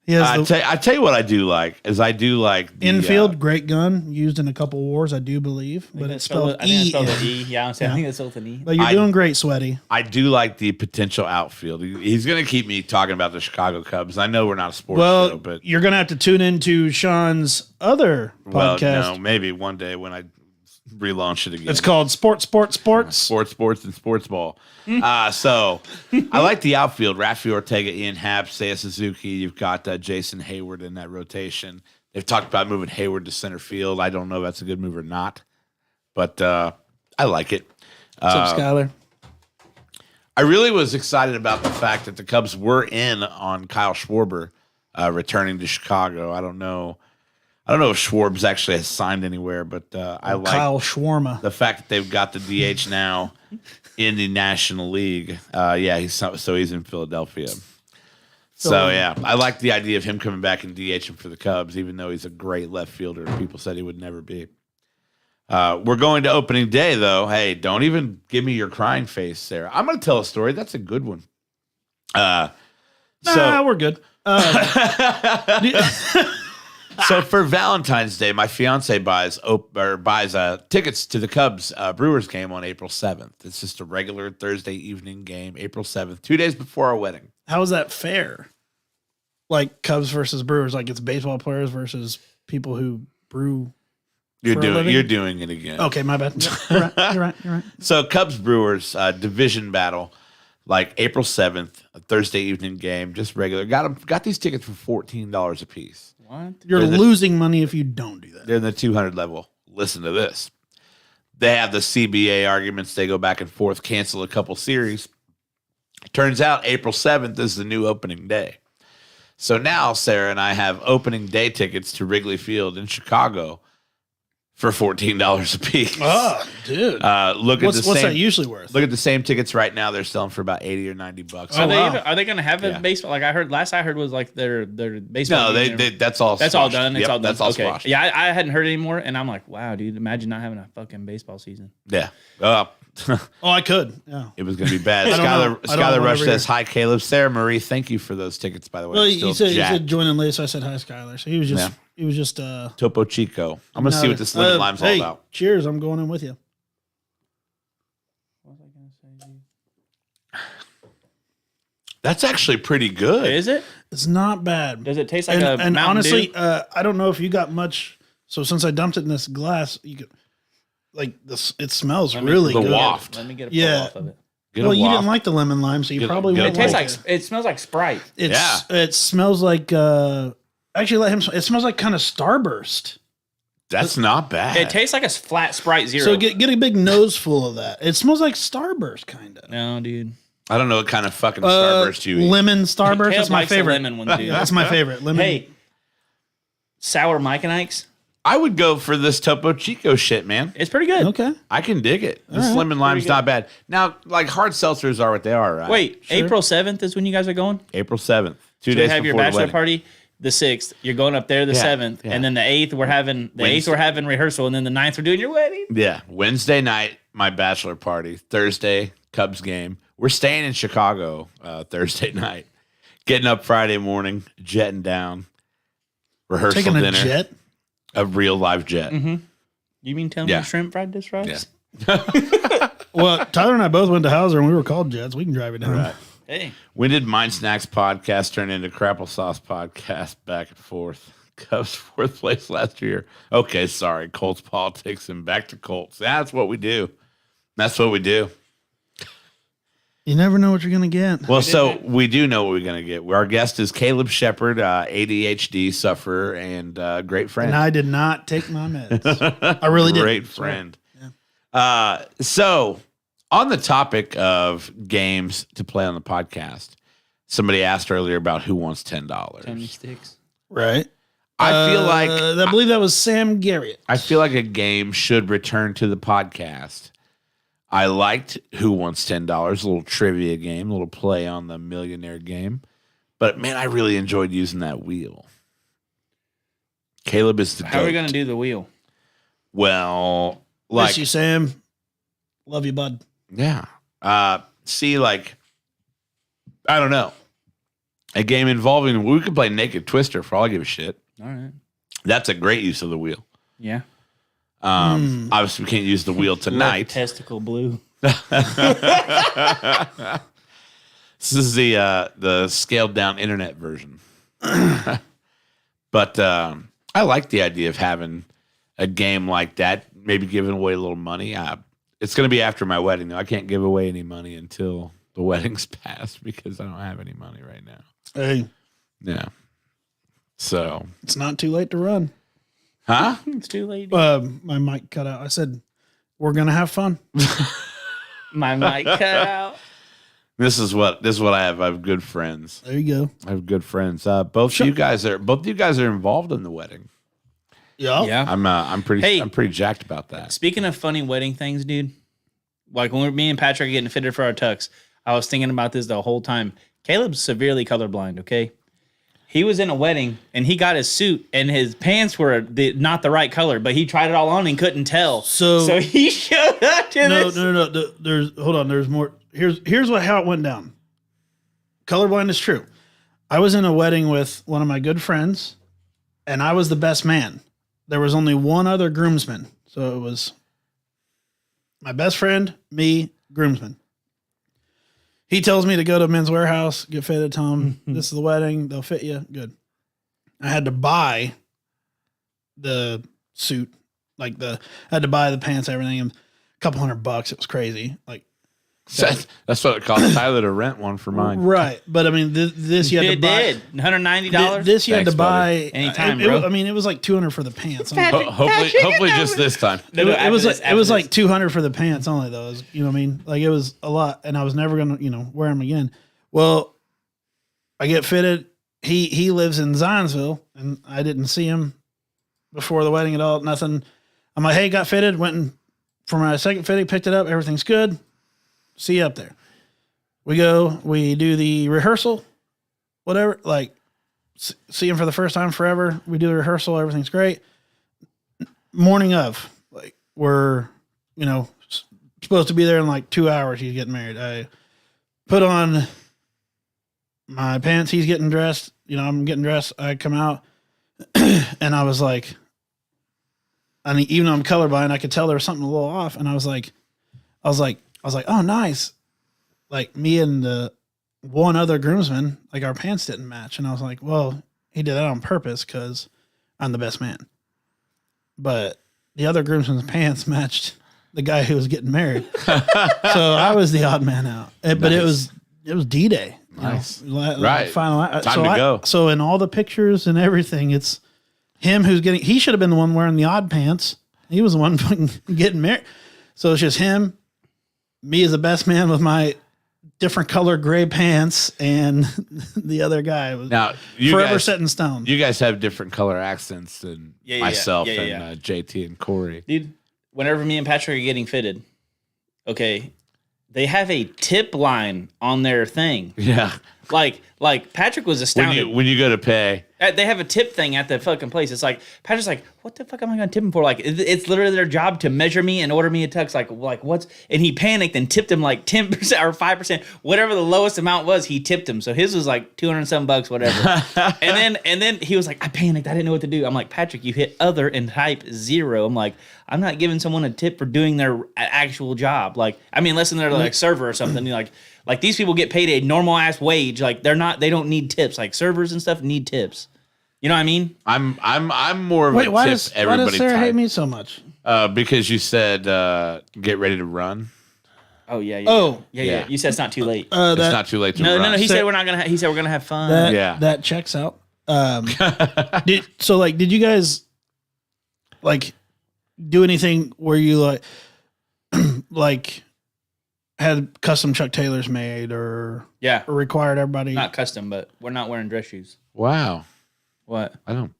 He has the I tell you what I do like is I do like the, infield great gun used in a couple wars, I do believe, but it's spelled I think it's E. spelled with E. Yeah, I'm saying I think it's spelled with an E. But you're doing great, Sweaty. I do like the potential outfield. He's going to keep me talking about the Chicago Cubs. I know we're not a sports show, Well, but you're gonna have to tune into Sean's other podcast. no, maybe one day when I relaunch it again. It's called Sports. Sports, and sports ball. So I like the outfield. Rafi Ortega, Ian Happ, Seiya Suzuki. You've got Jason Hayward in that rotation. They've talked about moving Hayward to center field. I don't know if that's a good move or not, but I like it. What's up, Skyler? I really was excited about the fact that the Cubs were in on Kyle Schwarber returning to Chicago. I don't know if Schwarb's actually has signed anywhere, but I like Kyle Schwarma. the fact that they've got the DH now in the National League. He's in Philadelphia. So yeah, I like the idea of him coming back and DHing for the Cubs, even though he's a great left fielder. People said he would never be. We're going to opening day, though. Hey, don't even give me your crying face, Sarah. I'm going to tell a story. That's a good one. We're good. So for Valentine's Day, my fiance buys tickets to the Cubs Brewers game on April 7th. It's just a regular Thursday evening game, April 7th, 2 days before our wedding. How is that fair? Like Cubs versus Brewers, like it's baseball players versus people who brew. For a living? You're doing it again. Okay, my bad. You're right. So Cubs Brewers division battle, like April 7th, a Thursday evening game, just regular. Got these tickets for $14 a piece. What? You're losing money if you don't do that. They're in the 200 level. Listen to this. They have the CBA arguments. They go back and forth, cancel a couple series. Turns out April 7th is the new opening day. So now Sarah and I have opening day tickets to Wrigley Field in Chicago for $14 a piece. Oh, dude. Look What's at the that same. usually worth? Look at the same tickets right now. They're selling for about $80 or $90. Are they wow. even, are they going to have a Yeah. baseball? Like I heard last I heard was like their baseball. No, game. that's all. That's all squashed. done. It's Yep, all done. That's all okay. squashed. Yeah, I hadn't heard anymore, and I'm like, wow, dude, imagine not having a fucking baseball season. Yeah. Oh, I could. Yeah. It was going to be bad. I don't know. I don't Skylar know Rush whatever says, "Hi, Caleb. Sarah Marie, thank you for those tickets, by the way." Well, I'm he still said jacked. joining late, so I said hi, Skylar. So he was just Yeah. Topo Chico. I'm going to see what this lemon lime's hey, all about. Cheers! I'm going in with you. What was I going to say? That's actually pretty good. Is it? It's not bad. Does it taste like and, a and Mountain honestly, Dew? I don't know if you got much. So since I dumped it in this glass, you could like this. It smells really the good. waft. Let me get a pull Yeah. off of it. Get Well, a you waft. didn't like the lemon lime, so you Get- probably get a won't It tastes like like it smells like Sprite. It smells like actually let him. It smells like kind of Starburst. That's not bad. It tastes like a flat Sprite Zero. So get a big nose full of that. It smells like Starburst, kind of. No, dude. I don't know what kind of fucking Starburst you eat. Lemon Starburst. Caleb That's my likes the favorite. lemon one, dude. That's my favorite. Lemon. Hey, sour Mike and Ike's. I would go for this Topo Chico shit, man. It's pretty good. Okay. I can dig it. This right. lemon lime's Pretty not bad. Now, like hard seltzers are what they are, right? Wait, Sure. April 7th is when you guys are going? April 7th, 2 So days you have your before the bachelor wedding. party the 6th. You're going up there the Yeah, 7th. yeah. And then the 8th, we're having Wednesday. rehearsal. And then the 9th, we're doing your wedding. Yeah, Wednesday night, my bachelor party. Thursday, Cubs game. We're staying in Chicago Thursday night. Getting up Friday morning, jetting down. Rehearsal Taking a dinner. jet. A real live jet. You mean tell me Yeah. shrimp fried dish fries? Yeah. Well, Tyler and I both went to Hauser and we were called Jets. We can drive it down. Right. Hey. When did Mind Snacks podcast turn into Crapple Sauce podcast back and forth? Cubs 4th place last year. Okay, sorry. Colts politics and back to Colts. That's what we do. That's what we do. You never know what you're going to get. Well, so we do know what we're going to get. Our guest is Caleb Shepard, ADHD sufferer and great friend. And I did not take my meds. I really did. Great friend. So, on the topic of games to play on the podcast, somebody asked earlier about who wants $10. Tony sticks. Right. I feel like I believe that was Sam Garrett. I feel like a game should return to the podcast. I liked Who Wants $10, a little trivia game, a little play on the millionaire game. But man, I really enjoyed using that wheel. Caleb is the How are we goat. going to do the wheel? Well, like Miss you, Sam. Love you, bud. yeah. See, like I don't know. A game involving we could play Naked Twister for all I give a shit. All right. That's a great use of the wheel. Yeah. Obviously, we can't use the wheel Left tonight. testicle blue. This is the scaled down internet version. But I like the idea of having a game like that, maybe giving away a little money. It's going to be after my wedding, though. I can't give away any money until the wedding's passed because I don't have any money right now. Hey, Yeah. So, it's not too late to run. huh? It's too late. My mic cut out. I said, we're going to have fun. My mic cut out. This is what I have. I have good friends. There you go. I have good friends. Both of you guys are involved in the wedding. Yeah. Yeah. I'm pretty Hey. I'm pretty jacked about that. Speaking of funny wedding things, dude, like when me and Patrick are getting fitted for our tux, I was thinking about this the whole time. Caleb's severely colorblind, okay? He was in a wedding and he got his suit and his pants were not the right color, but he tried it all on and couldn't tell. So he showed up to this. No. There's hold on. There's more. Here's how it went down. Colorblind is true. I was in a wedding with one of my good friends, and I was the best man. There was only one other groomsman, so it was my best friend, me, groomsman. He tells me to go to Men's Warehouse, get fitted. Tell him this is the wedding. They'll fit you. Good. I had to buy the suit, I had to buy the pants, everything, and a couple $100. It was crazy. Like, That's what it cost Tyler to rent one for mine. right. But I mean, this you had to It buy. did. $190. This you had Thanks, to buy Anytime, it, bro. I mean, it was like $200 for the pants. Hopefully just this time. No, no, It was after like this. $200 for the pants only though. It was, you know what I mean? Like it was a lot, and I was never gonna wear them again. Well, I get fitted. He lives in Zionsville, and I didn't see him before the wedding at all. Nothing. I'm like, hey, got fitted. Went and for my second fitting, picked it up. Everything's good. See you up there. We go. We do the rehearsal. Whatever. Like, see him for the first time forever. We do the rehearsal. Everything's great. Morning of, like, we're, supposed to be there in like 2 hours. He's getting married. I put on my pants. He's getting dressed. I'm getting dressed. I come out and I was like, even though I'm colorblind, I could tell there was something a little off. And I was like, oh, nice. Like, me and the one other groomsman, like, our pants didn't match. And I was like, well, he did that on purpose because I'm the best man. But the other groomsman's pants matched the guy who was getting married. So I was the odd man out. But it was D-Day. Nice. Right. Final. Time to go. So in all the pictures and everything, it's him he should have been the one wearing the odd pants. He was the one fucking getting married. So it's just him, me as the best man with my different color gray pants, and the other guy was now forever set in stone. You guys have different color accents than myself and JT and Corey. Dude, whenever me and Patrick are getting fitted, okay, they have a tip line on their thing. Yeah. Like Patrick was astounded. When you go to pay. They have a tip thing at the fucking place. It's like, Patrick's like, what the fuck am I going to tip him for? Like, it's literally their job to measure me and order me a tux. Like what's, and he panicked and tipped him like 10% or 5%, whatever the lowest amount was, he tipped him. So his was like $207, whatever. and then he was like, I panicked. I didn't know what to do. I'm like, Patrick, you hit other and type 0. I'm like, I'm not giving someone a tip for doing their actual job. Like, I mean, unless they're like server or something, like these people get paid a normal ass wage. Like they don't need tips. Like servers and stuff need tips. You know what I mean? I'm more of a tip. Why does Sarah hate me so much? Because you said get ready to run. Oh yeah. Oh yeah. You said it's not too late. It's not too late to run. No. He said we're not gonna. He said we're gonna have fun. That checks out. Did you guys like do anything where you like had custom Chuck Taylors made or required everybody? Not custom, but we're not wearing dress shoes. Wow. What? I don't.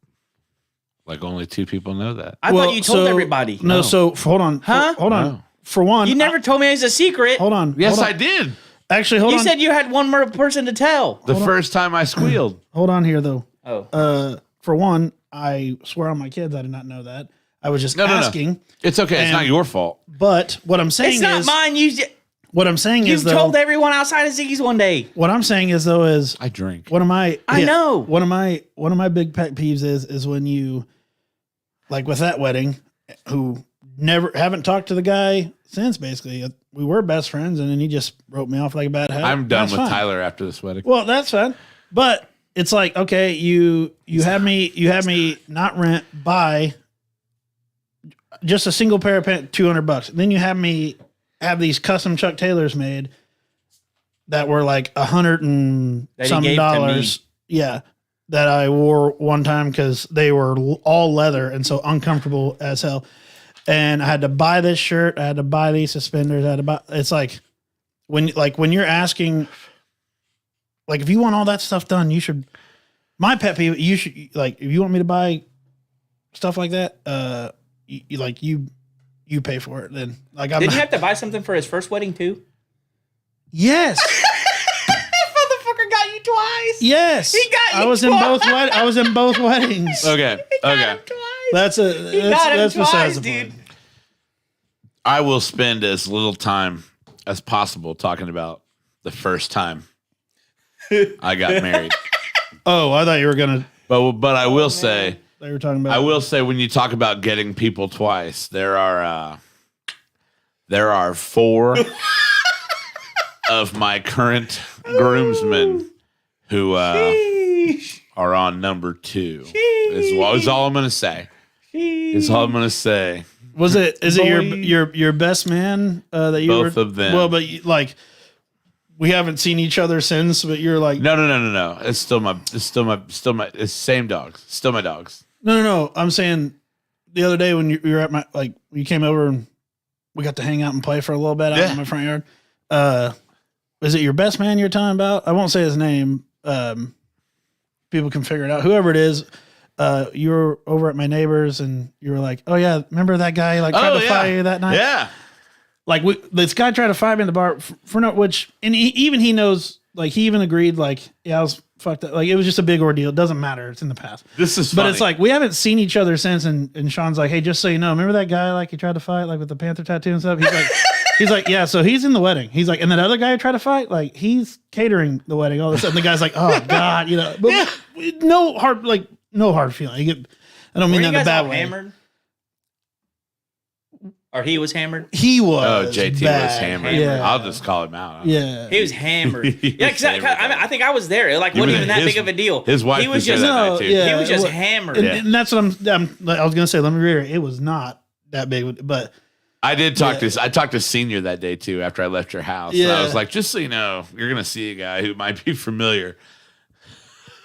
Like only 2 people know that. I thought you told everybody. No, so hold on. Huh? Hold on. No. For one, You never told me it was a secret. hold on. Yes, hold on. I did. Actually, hold You on. said you had one more person to tell. The first time I squealed. Hold on here though. Oh. For one, I swear on my kids, I did not know that. I was just asking. No. It's okay. It's And- not your fault. But what I'm saying It's not is, mine. what I'm saying You is though, told everyone outside of Ziggy's one day. what I'm saying is though is I drink. one of my I know. one of my big pet peeves is when you, like with that wedding, who haven't talked to the guy since. Basically, we were best friends, and then he just wrote me off like a bad habit. I'm done That's with fine. Tyler after this wedding. Well, that's fine, but it's like, okay, you have me not rent, buy just a single pair of pants, $200. Then you have me have these custom Chuck Taylors made that were like $100 and That he some gave to dollars. Yeah. That I wore one time because they were all leather and so uncomfortable as hell. And I had to buy this shirt. I had to buy these suspenders. I had to buy. It's like when you're asking, like, if you want all that stuff done, you should. My pet peeve, you should, like, if you want me to buy stuff like that, you pay for it. Then, like, I'm Did not, you have to buy something for his first wedding too? yes, Motherfucker got you twice. yes. He got you I was in both weddings. Okay. Okay. That's got him that's twice, besides the dude. point. I will spend as little time as possible talking about the first time I got married. Oh, I thought you were gonna. But I will say, They were talking about. I will say, when you talk about getting people twice, there are 4 of my current groomsmen who are on number 2. Is all I'm gonna say. Is all I'm gonna say. Was it? Is it Boy. your best man that you Both were? of them. Well, but like, we haven't seen each other since. But you're like, No. It's still my. It's same dogs. Still my dogs. no. I'm saying the other day when you were at my, like, you came over and we got to hang out and play for a little bit out Yeah. in my front yard. Is it your best man you're talking about? I won't say his name. People can figure it out. Whoever it is, you were over at my neighbor's and you were like, "Oh yeah, remember that guy like tried to fight you that night?" Yeah. Like this guy tried to fight me in the bar for no, which, and he knows, like he even agreed, like, yeah, I was fucked up. Like it was just a big ordeal. It doesn't matter. It's in the past. This is But funny. it's like, we haven't seen each other since. And Sean's like, "Hey, just so you know, remember that guy, like he tried to fight, like with the Panther tattoo and stuff?" He's like, "Yeah, so he's in the wedding." He's like, "And that other guy who tried to fight, like he's catering the wedding." All of a sudden the guy's like, "Oh God," but no hard feeling. I don't mean Were that you in a guys bad all way. hammered? Or he was hammered? He was. Oh, JT was bad. hammered. Yeah. I'll just call him out. Yeah. He was hammered. Yeah, was because I think I was there. It like You wasn't were- even that his- big of a deal. his wife he was was there just that night, too. he was just well, hammered. And that's what I was gonna say. Let me reiterate, it was not that big, but I did talk to I talked to Senior that day too after I left your house. Yeah. I was like, just so you know, you're gonna see a guy who might be familiar.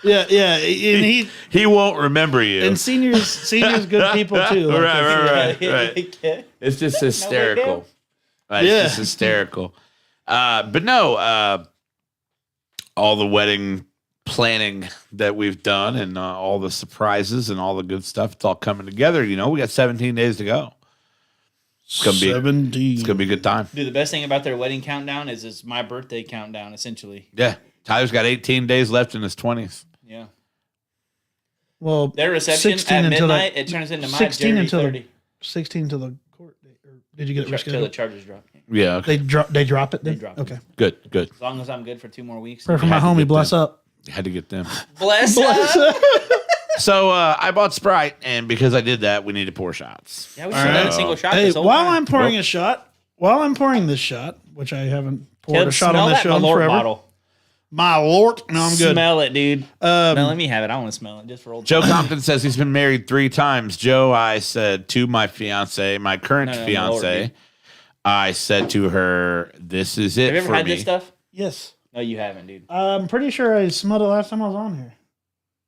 yeah, and He won't remember you. and seniors good people too. Like, right. It's just hysterical. It's Yeah. just hysterical. But no, all the wedding planning that we've done and all the surprises and all the good stuff, it's all coming together. You know, we got 17 days to go. It's gonna be 17. it's gonna be a good time. Dude, the best thing about their wedding countdown is it's my birthday countdown, essentially. Yeah. Tyler's got 18 days left in his 20s. Yeah. Well, Their reception 16 at until midnight, the- it turns into my 16 Jerry until 30 the 16 to the court date, or did you get it until the rescheduled? charges drop. Yeah. Okay. They drop it. Then? They drop it. Okay. Good. As long as I'm good for 2 more weeks. Pray for my had to homie. get Bless them. up. Had to get them. Bless Bless up. up. So I bought Sprite, and because I did that, we need to pour shots. Yeah, we should have done a single shot Hey, this whole while time. I'm pouring this shot, which I haven't poured Caleb, a shot smell on this that show in Malort forever. bottle. My lord, no, I'm good. Smell it, dude. No, let me have it. I want to smell it just for old Joe times. Compton says he's been married 3 times. Joe, I said to my fiance, my current No, fiance, Lord, I said to her, "This is it Have you ever for had me." this stuff? Yes. No, you haven't, dude. I'm pretty sure I smelled it last time I was on here.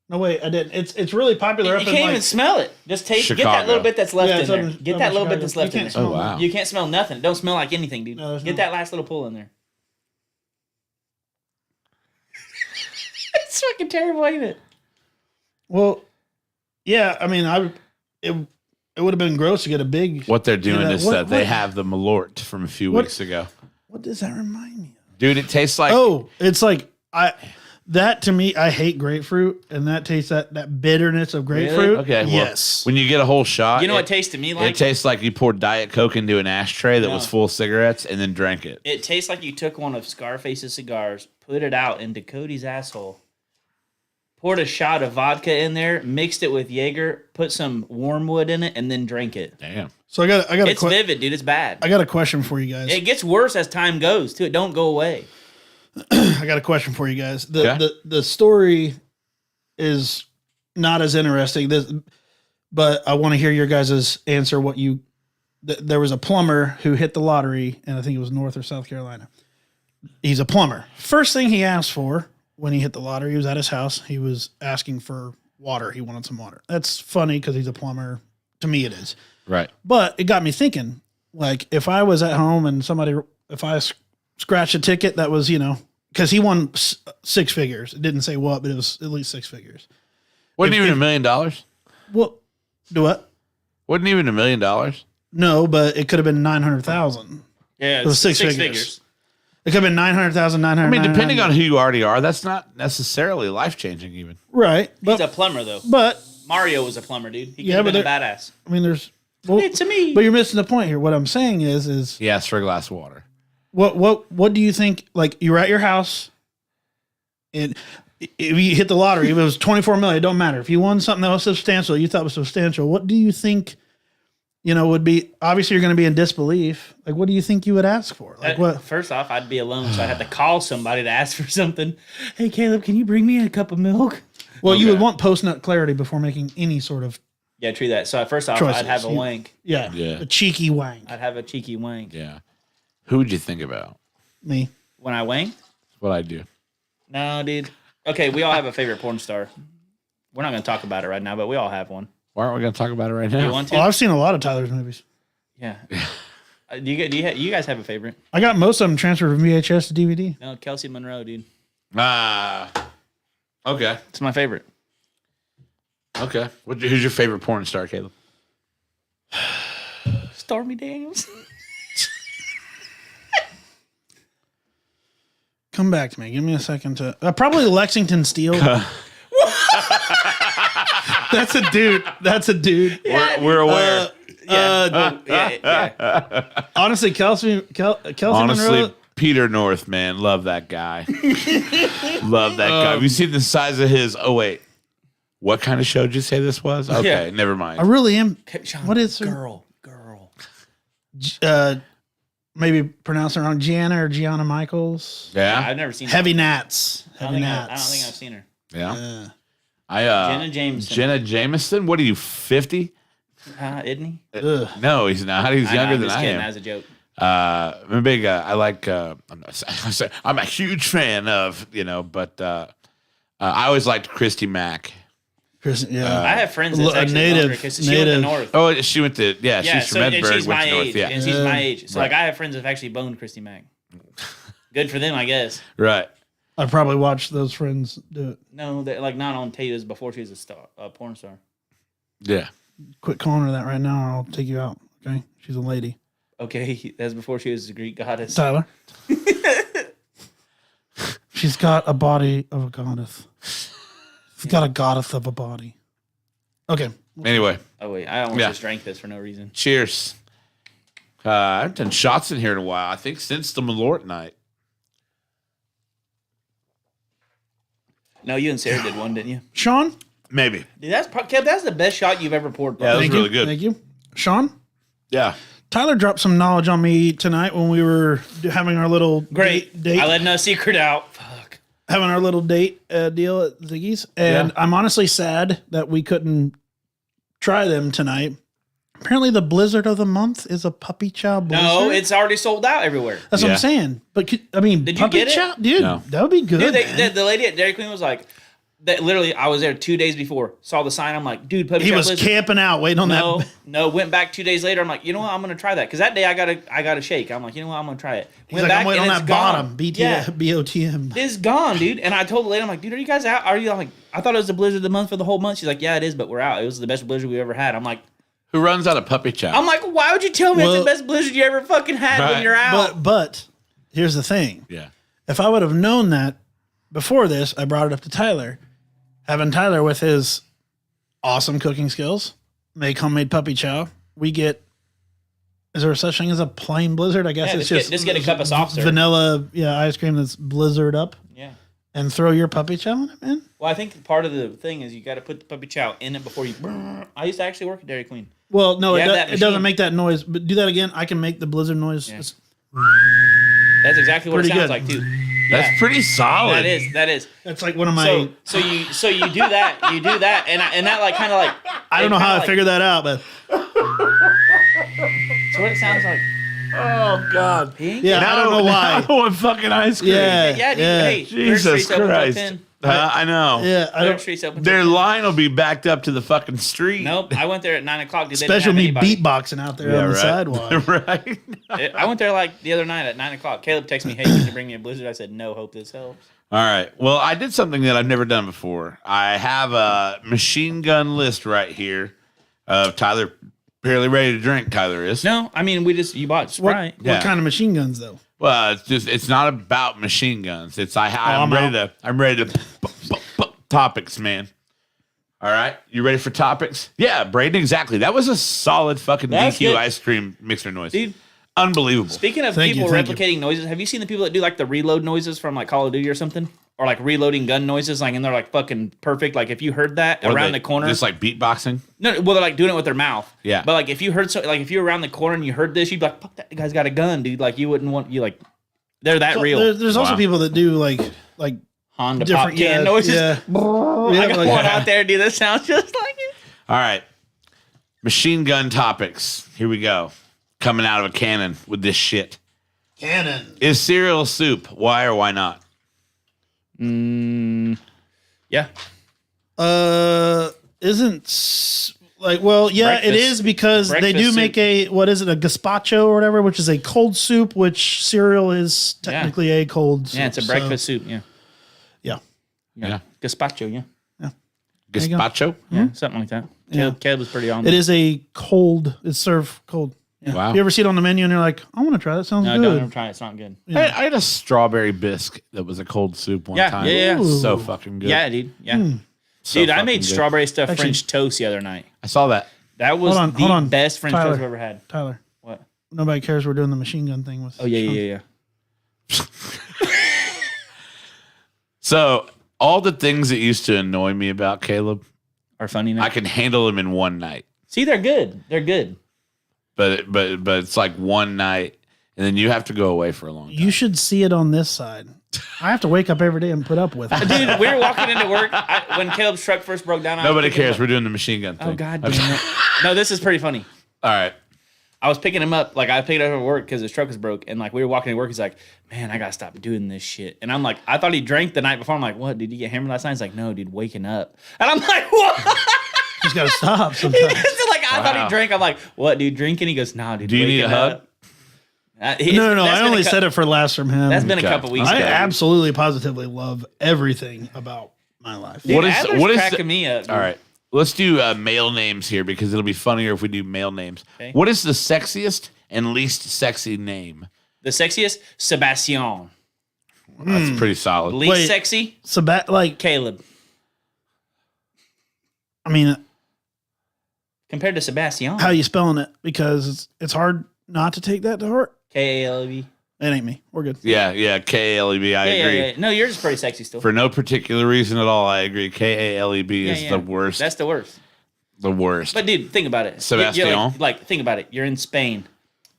No, wait, I didn't. It's really popular You up can't in even like, smell it. Just taste. Get Chicago. that little bit that's left Yeah, in it's there. up in- Get up that in little bit Chicago. that's You left in can't there. smell Oh, wow. You can't smell nothing. It don't smell like anything, dude. No, there's Get no- that last little pull in there. It's fucking terrible, ain't it? Well, yeah, I mean, it would have been gross to get a big. What they're doing Yeah, is what- that they what- have the Malort from a few What- weeks ago. What does that remind me of? Dude, it tastes like Oh, it's like that to me. I hate grapefruit, and that tastes that bitterness of grapefruit. okay. Well, Yes. when you get a whole shot, You know it, what it tastes to me like? it tastes like you poured Diet Coke into an ashtray that No. was full of cigarettes and then drank it. It tastes like you took one of Scarface's cigars, put it out into Cody's asshole, poured a shot of vodka in there, mixed it with Jaeger, put some wormwood in it, and then drank it. Damn. So I got It's vivid, dude. It's bad. I got a question for you guys. It gets worse as time goes, too. It don't go away. I got a question for you guys. Okay. The story is not as interesting. But I want to hear your guys' answer. There was a plumber who hit the lottery, and I think it was North or South Carolina. He's a plumber. First thing he asked for when he hit the lottery, he was at his house. He was asking for water. He wanted some water. That's funny because he's a plumber. To me, it is. Right. But it got me thinking, like, if I was at home and if I scratched a ticket that was, because he won 6 figures. It didn't say what, but it was at least 6 figures. Wasn't even $1 million. Well, do what? Wasn't even $1 million. No, but it could have been 900,000. Yeah, It was six figures. It could have been 900,000, I mean, depending on who you already are, that's not necessarily life changing. Even right. He's But, a plumber, though. but Mario was a plumber, dude. He could Yeah, have but been a badass. I mean, there's. Well, It's a me. but you're missing the point here. What I'm saying is he asked for a glass of water. what do you think? Like, you're at your house, and if you hit the lottery, if it was 24 million, it don't matter. If you won something that was substantial, you thought was substantial, what do you think? Would be obviously you're going to be in disbelief. Like, what do you think you would ask for? Like, what? First off, I'd be alone, so I'd have to call somebody to ask for something. Hey, Caleb, can you bring me a cup of milk? Well, you would Okay. want post nut clarity before making any sort of Yeah, true that. So first off, Choices. I'd have a You- wank. yeah, Yeah. a cheeky wank. I'd have a cheeky wank. Yeah. Who would you think about? Me. When I wank? That's what I do. No, dude. Okay, we all have a favorite porn star. We're not going to talk about it right now, but we all have one. Why aren't we going to talk about it right You now? want Well, to? I've seen a lot of Tyler's movies. Yeah. You guys have a favorite? I got most of them transferred from VHS to DVD. No, Kelsey Monroe, dude. Ah. Okay. It's my favorite. Okay. Who's your favorite porn star, Caleb? Stormy Daniels. Come back to me. Give me a second to. Probably Lexington Steel. That's a dude. That's a dude. We're aware. Honestly, Kelsey Honestly, Monroe. Peter North, man. Love that guy. Love that guy. Have you seen the size of his? Oh, wait. What kind of show did you say this was? Okay, Yeah. never mind. I really am. Sean, What is her? girl? Maybe pronouncing it wrong. Gianna Michaels. Yeah. I've never seen Heavy her. Gnats. I don't Heavy think I Gnats. don't think I've seen her. Yeah. Uh, Jenna Jameson. Jenna Jameson? What are you, 50? Isn't he? ugh. No, he's not. He's younger I'm than just I kidding. am. As a joke. I'm a big. I like. I'm a huge fan of. But I always liked Christy Mack. Yeah. I have friends that's a actually native- because she went to native. North. Oh, she went to. Yeah, Yeah, she's so, from and Edinburgh. she's Went my to North. age. Yeah, And she's my age. So Right. like I have friends that have actually boned Christy Mack. Good for them, I guess. right. I probably watched those friends do it. No, they're like not on Tato's before she was a porn star. Yeah. Quit calling her that right now, or I'll take you out. Okay, she's a lady. Okay, that's before she was a Greek goddess. Tyler. She's got a body of a goddess. She's got a goddess of a body. Okay. Anyway, Oh wait, I almost Yeah. just drank this for no reason. cheers. I haven't done shots in here in a while. I think since the Malort night. No, you and Sarah did one, didn't you? Sean? Maybe. Dude, Kev, that's the best shot you've ever poured. Yeah, that was Thank really you. good. Thank you. Sean? Yeah. Tyler dropped some knowledge on me tonight when we were having our little Great. date. I let no secret out. Fuck. Having our little date deal at Ziggy's. And Yeah. I'm honestly sad that we couldn't try them tonight. Apparently the blizzard of the month is a puppy chow blizzard. No, it's already sold out everywhere. That's what Yeah. I'm saying. But did you puppy get it? chow? Dude, No. that would be good. Dude, man. the lady at Dairy Queen was like, that literally, I was there 2 days before, saw the sign. I'm like, dude, puppy he chow was blizzard. camping out waiting on No, that. no. Went back 2 days later. I'm like, you know what? I'm gonna try that because that day I got a shake. I'm like, you know what? I'm gonna try it. He's Went like, back I'm waiting on and that it's gone. bottom. Yeah, BOTM. it's gone, dude. And I told the lady, I'm like, dude, are you guys out? Are you? I'm like, I thought it was the blizzard of the month for the whole month. She's like, yeah, it is, but we're out. It was the best blizzard we ever had. I'm like, Who runs out of puppy chow? why would you tell me it's Well- the best blizzard you ever fucking had Right. when you're out? But here's the thing. yeah. If I would have known that before this, I brought it up to Tyler. Having Tyler with his awesome cooking skills, make homemade puppy chow. We get. Is there such thing as a plain blizzard? I guess Yeah, it's just get a cup of soft serve. vanilla, ice cream that's blizzard up, Yeah. and throw your puppy chow in it, man. Well, I think part of the thing is you got to put the puppy chow in it before you. I used to actually work at Dairy Queen. Well, no, You it, have that it doesn't machine. make that noise. But do that again. I can make the blizzard noise. Yeah. It's- That's exactly what it Pretty sounds good. like too. That's Yeah. pretty solid. That is. That's like one of my. So you do that, and that like kind of like. I don't know how I figured that out, but That's what it sounds like. Oh, God. yeah, I don't know why. I want fucking ice cream. Yeah, Yeah, dude. yeah. Hey, Third Jesus Street's open till Christ. 10. I know. Yeah, I Third don't. Street's open till Their 10. line will be backed up to the fucking street. Nope, I went there at 9 o'clock. Dude, they Special didn't me have anybody. beatboxing out there on the sidewalk. right. I went there like the other night at 9 o'clock. Caleb texted me, "Hey, can you bring me a blizzard?" I said, "No, hope this helps." All right. Well, I did something that I've never done before. I have a machine gun list right here of Tyler, apparently ready to drink. Tyler is. No, I mean you bought What, Sprite. Yeah. what kind of machine guns though? Well, it's not about machine guns. I'm I'm ready to topics, man. All right, you ready for topics? Yeah, Braden, exactly. That was a solid fucking That's DQ good. ice cream mixer noise, Dude. Unbelievable. Speaking of Thank you, people thank you. replicating noises, have you seen the people that do like the reload noises from like Call of Duty or something, or like reloading gun noises, like and they're like fucking perfect. Like if you heard that Or around they- the corner, just like beatboxing. no, well they're like doing it with their mouth. Yeah. But like if you heard like if you're around the corner and you heard this, you'd be like, "Fuck, that guy's got a gun, dude!" Like you wouldn't want you like they're that So real. there's also Wow. people that do like Honda pop different can noises. Yeah. I got like- one out there, dude. That sounds just like it. All right, machine gun topics. Here we go. Coming out of a cannon with this shit. Cannon. Is cereal soup? Why or why not? Yeah. Well, yeah, Breakfast. it is because they do Breakfast make soup. a gazpacho or whatever, which is a cold soup, which cereal is technically a cold soup. Yeah, it's a so, breakfast soup. Yeah. yeah. Yeah. Gazpacho. Yeah. There you go. Gazpacho? Yeah, something like that. Caleb was pretty on. It is a cold. It's served cold. Yeah. Wow. You ever see it on the menu and you're like, I want to try that. Sounds No, good. don't ever try it. It's not good. I had a strawberry bisque that was a cold soup one Yeah, time. yeah. Ooh. So fucking good. Yeah, dude. Yeah. So Dude, I fucking made good. strawberry stuffed Actually- French toast the other night. I saw that. That was Hold on. best French Tyler. toast I've ever had. Tyler, What? nobody cares. We're doing the machine gun thing with. Oh, yeah. So all the things that used to annoy me about Caleb, Are funny now. I can handle them in one night. See, they're good. They're good. But it's like one night, and then you have to go away for a long time. You should see it on this side. I have to wake up every day and put up with it. Dude, we were walking into work when Caleb's truck first broke down. I was Nobody picking him cares. up. We're doing the machine gun thing. Oh, God damn it. No, this is pretty funny. All right. I was picking him up, like I picked it up at work because his truck was broke, and like we were walking to work. He's like, "Man, I gotta stop doing this shit." And I'm like, I thought he drank the night before. I'm like, "What? Did you get hammered last night?" He's like, "No, dude, waking up." And I'm like, "What?" Just gotta stop He sometimes. was like, I thought Wow. he drank. I'm like, "What, dude, drinking?" He goes, "Nah, dude." Do you need a waking hug? up." No. I only said it for laughs from him. That's been a Okay. couple weeks I ago. absolutely, positively love everything about my life. Dude, What is- Adler's what is cracking the- me up? Dude. All right. Let's do male names here because it'll be funnier if we do male names. Okay. What is the sexiest and least sexy name? The sexiest, Sebastian. That's pretty solid. Least Wait. sexy, Like, Caleb. I mean, Compared to Sebastian, how you spelling it? Because it's hard not to take that to heart. Kaleb. It ain't me. We're good. Yeah, K-A-L-E-B. I agree. Yeah. No, yours is pretty sexy still. For no particular reason at all, I agree. K-A-L-E-B is the worst. That's the worst. the worst. But dude, think about it. Sebastian? You're like, think about it. You're in Spain.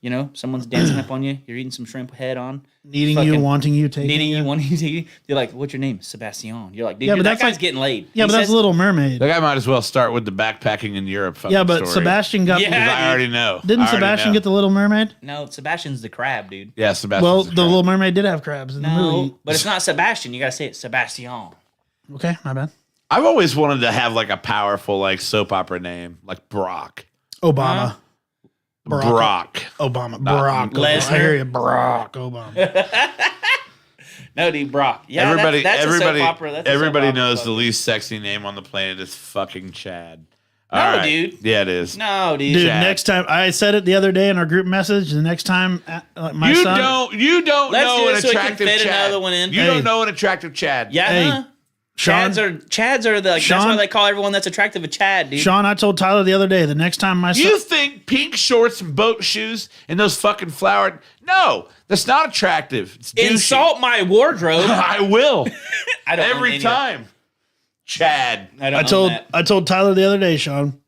You know, someone's dancing up on you. You're eating some shrimp head on. Needing Fucking you, wanting you, taking Needing you. you, wanting you, taking you. You're like, what's your name? Sebastian. You're like, dude, Yeah, but that that's guy's like- getting laid. Yeah, He but that's says- Little Mermaid. that guy might as well start with the backpacking in Europe. Yeah, but story. Sebastian got. Yeah. 'Cause I already know. Didn't I already Sebastian know. get the Little Mermaid? No, Sebastian's the crab, dude. Yeah, Sebastian. Well, the Little Mermaid did have crabs in the movie. No, but it's not Sebastian. You gotta say it, Sebastian. Okay, my bad. I've always wanted to have like a powerful like soap opera name, like Brock. Obama. Brock. Obama. Barack. Obama. Lesnar. I hear you. Barack Obama. No, dude, Brock. Yeah, Everybody, that's everybody, a soap opera. That's a soap everybody opera knows fuck. the least sexy name on the planet is fucking Chad. No, All right. dude. Yeah, it is. No, dude. Dude, Chad. next time I said it the other day in our group message. The next time my You son, don't Let's know do an this so we can attractive fit Chad. another one in. You Hey. don't know an attractive Chad. Yeah, Hey, huh? Sean, Chads are the, like, that's Sean- why they call everyone that's attractive a Chad, dude. Sean, I told Tyler the other day. The next time my son, You think pink shorts and boat shoes and those fucking flowered? No, that's not attractive. It's douchey. Insult my wardrobe. I will I don't own every any of time. Chad. it. I don't own that. I told Tyler the other day, Sean.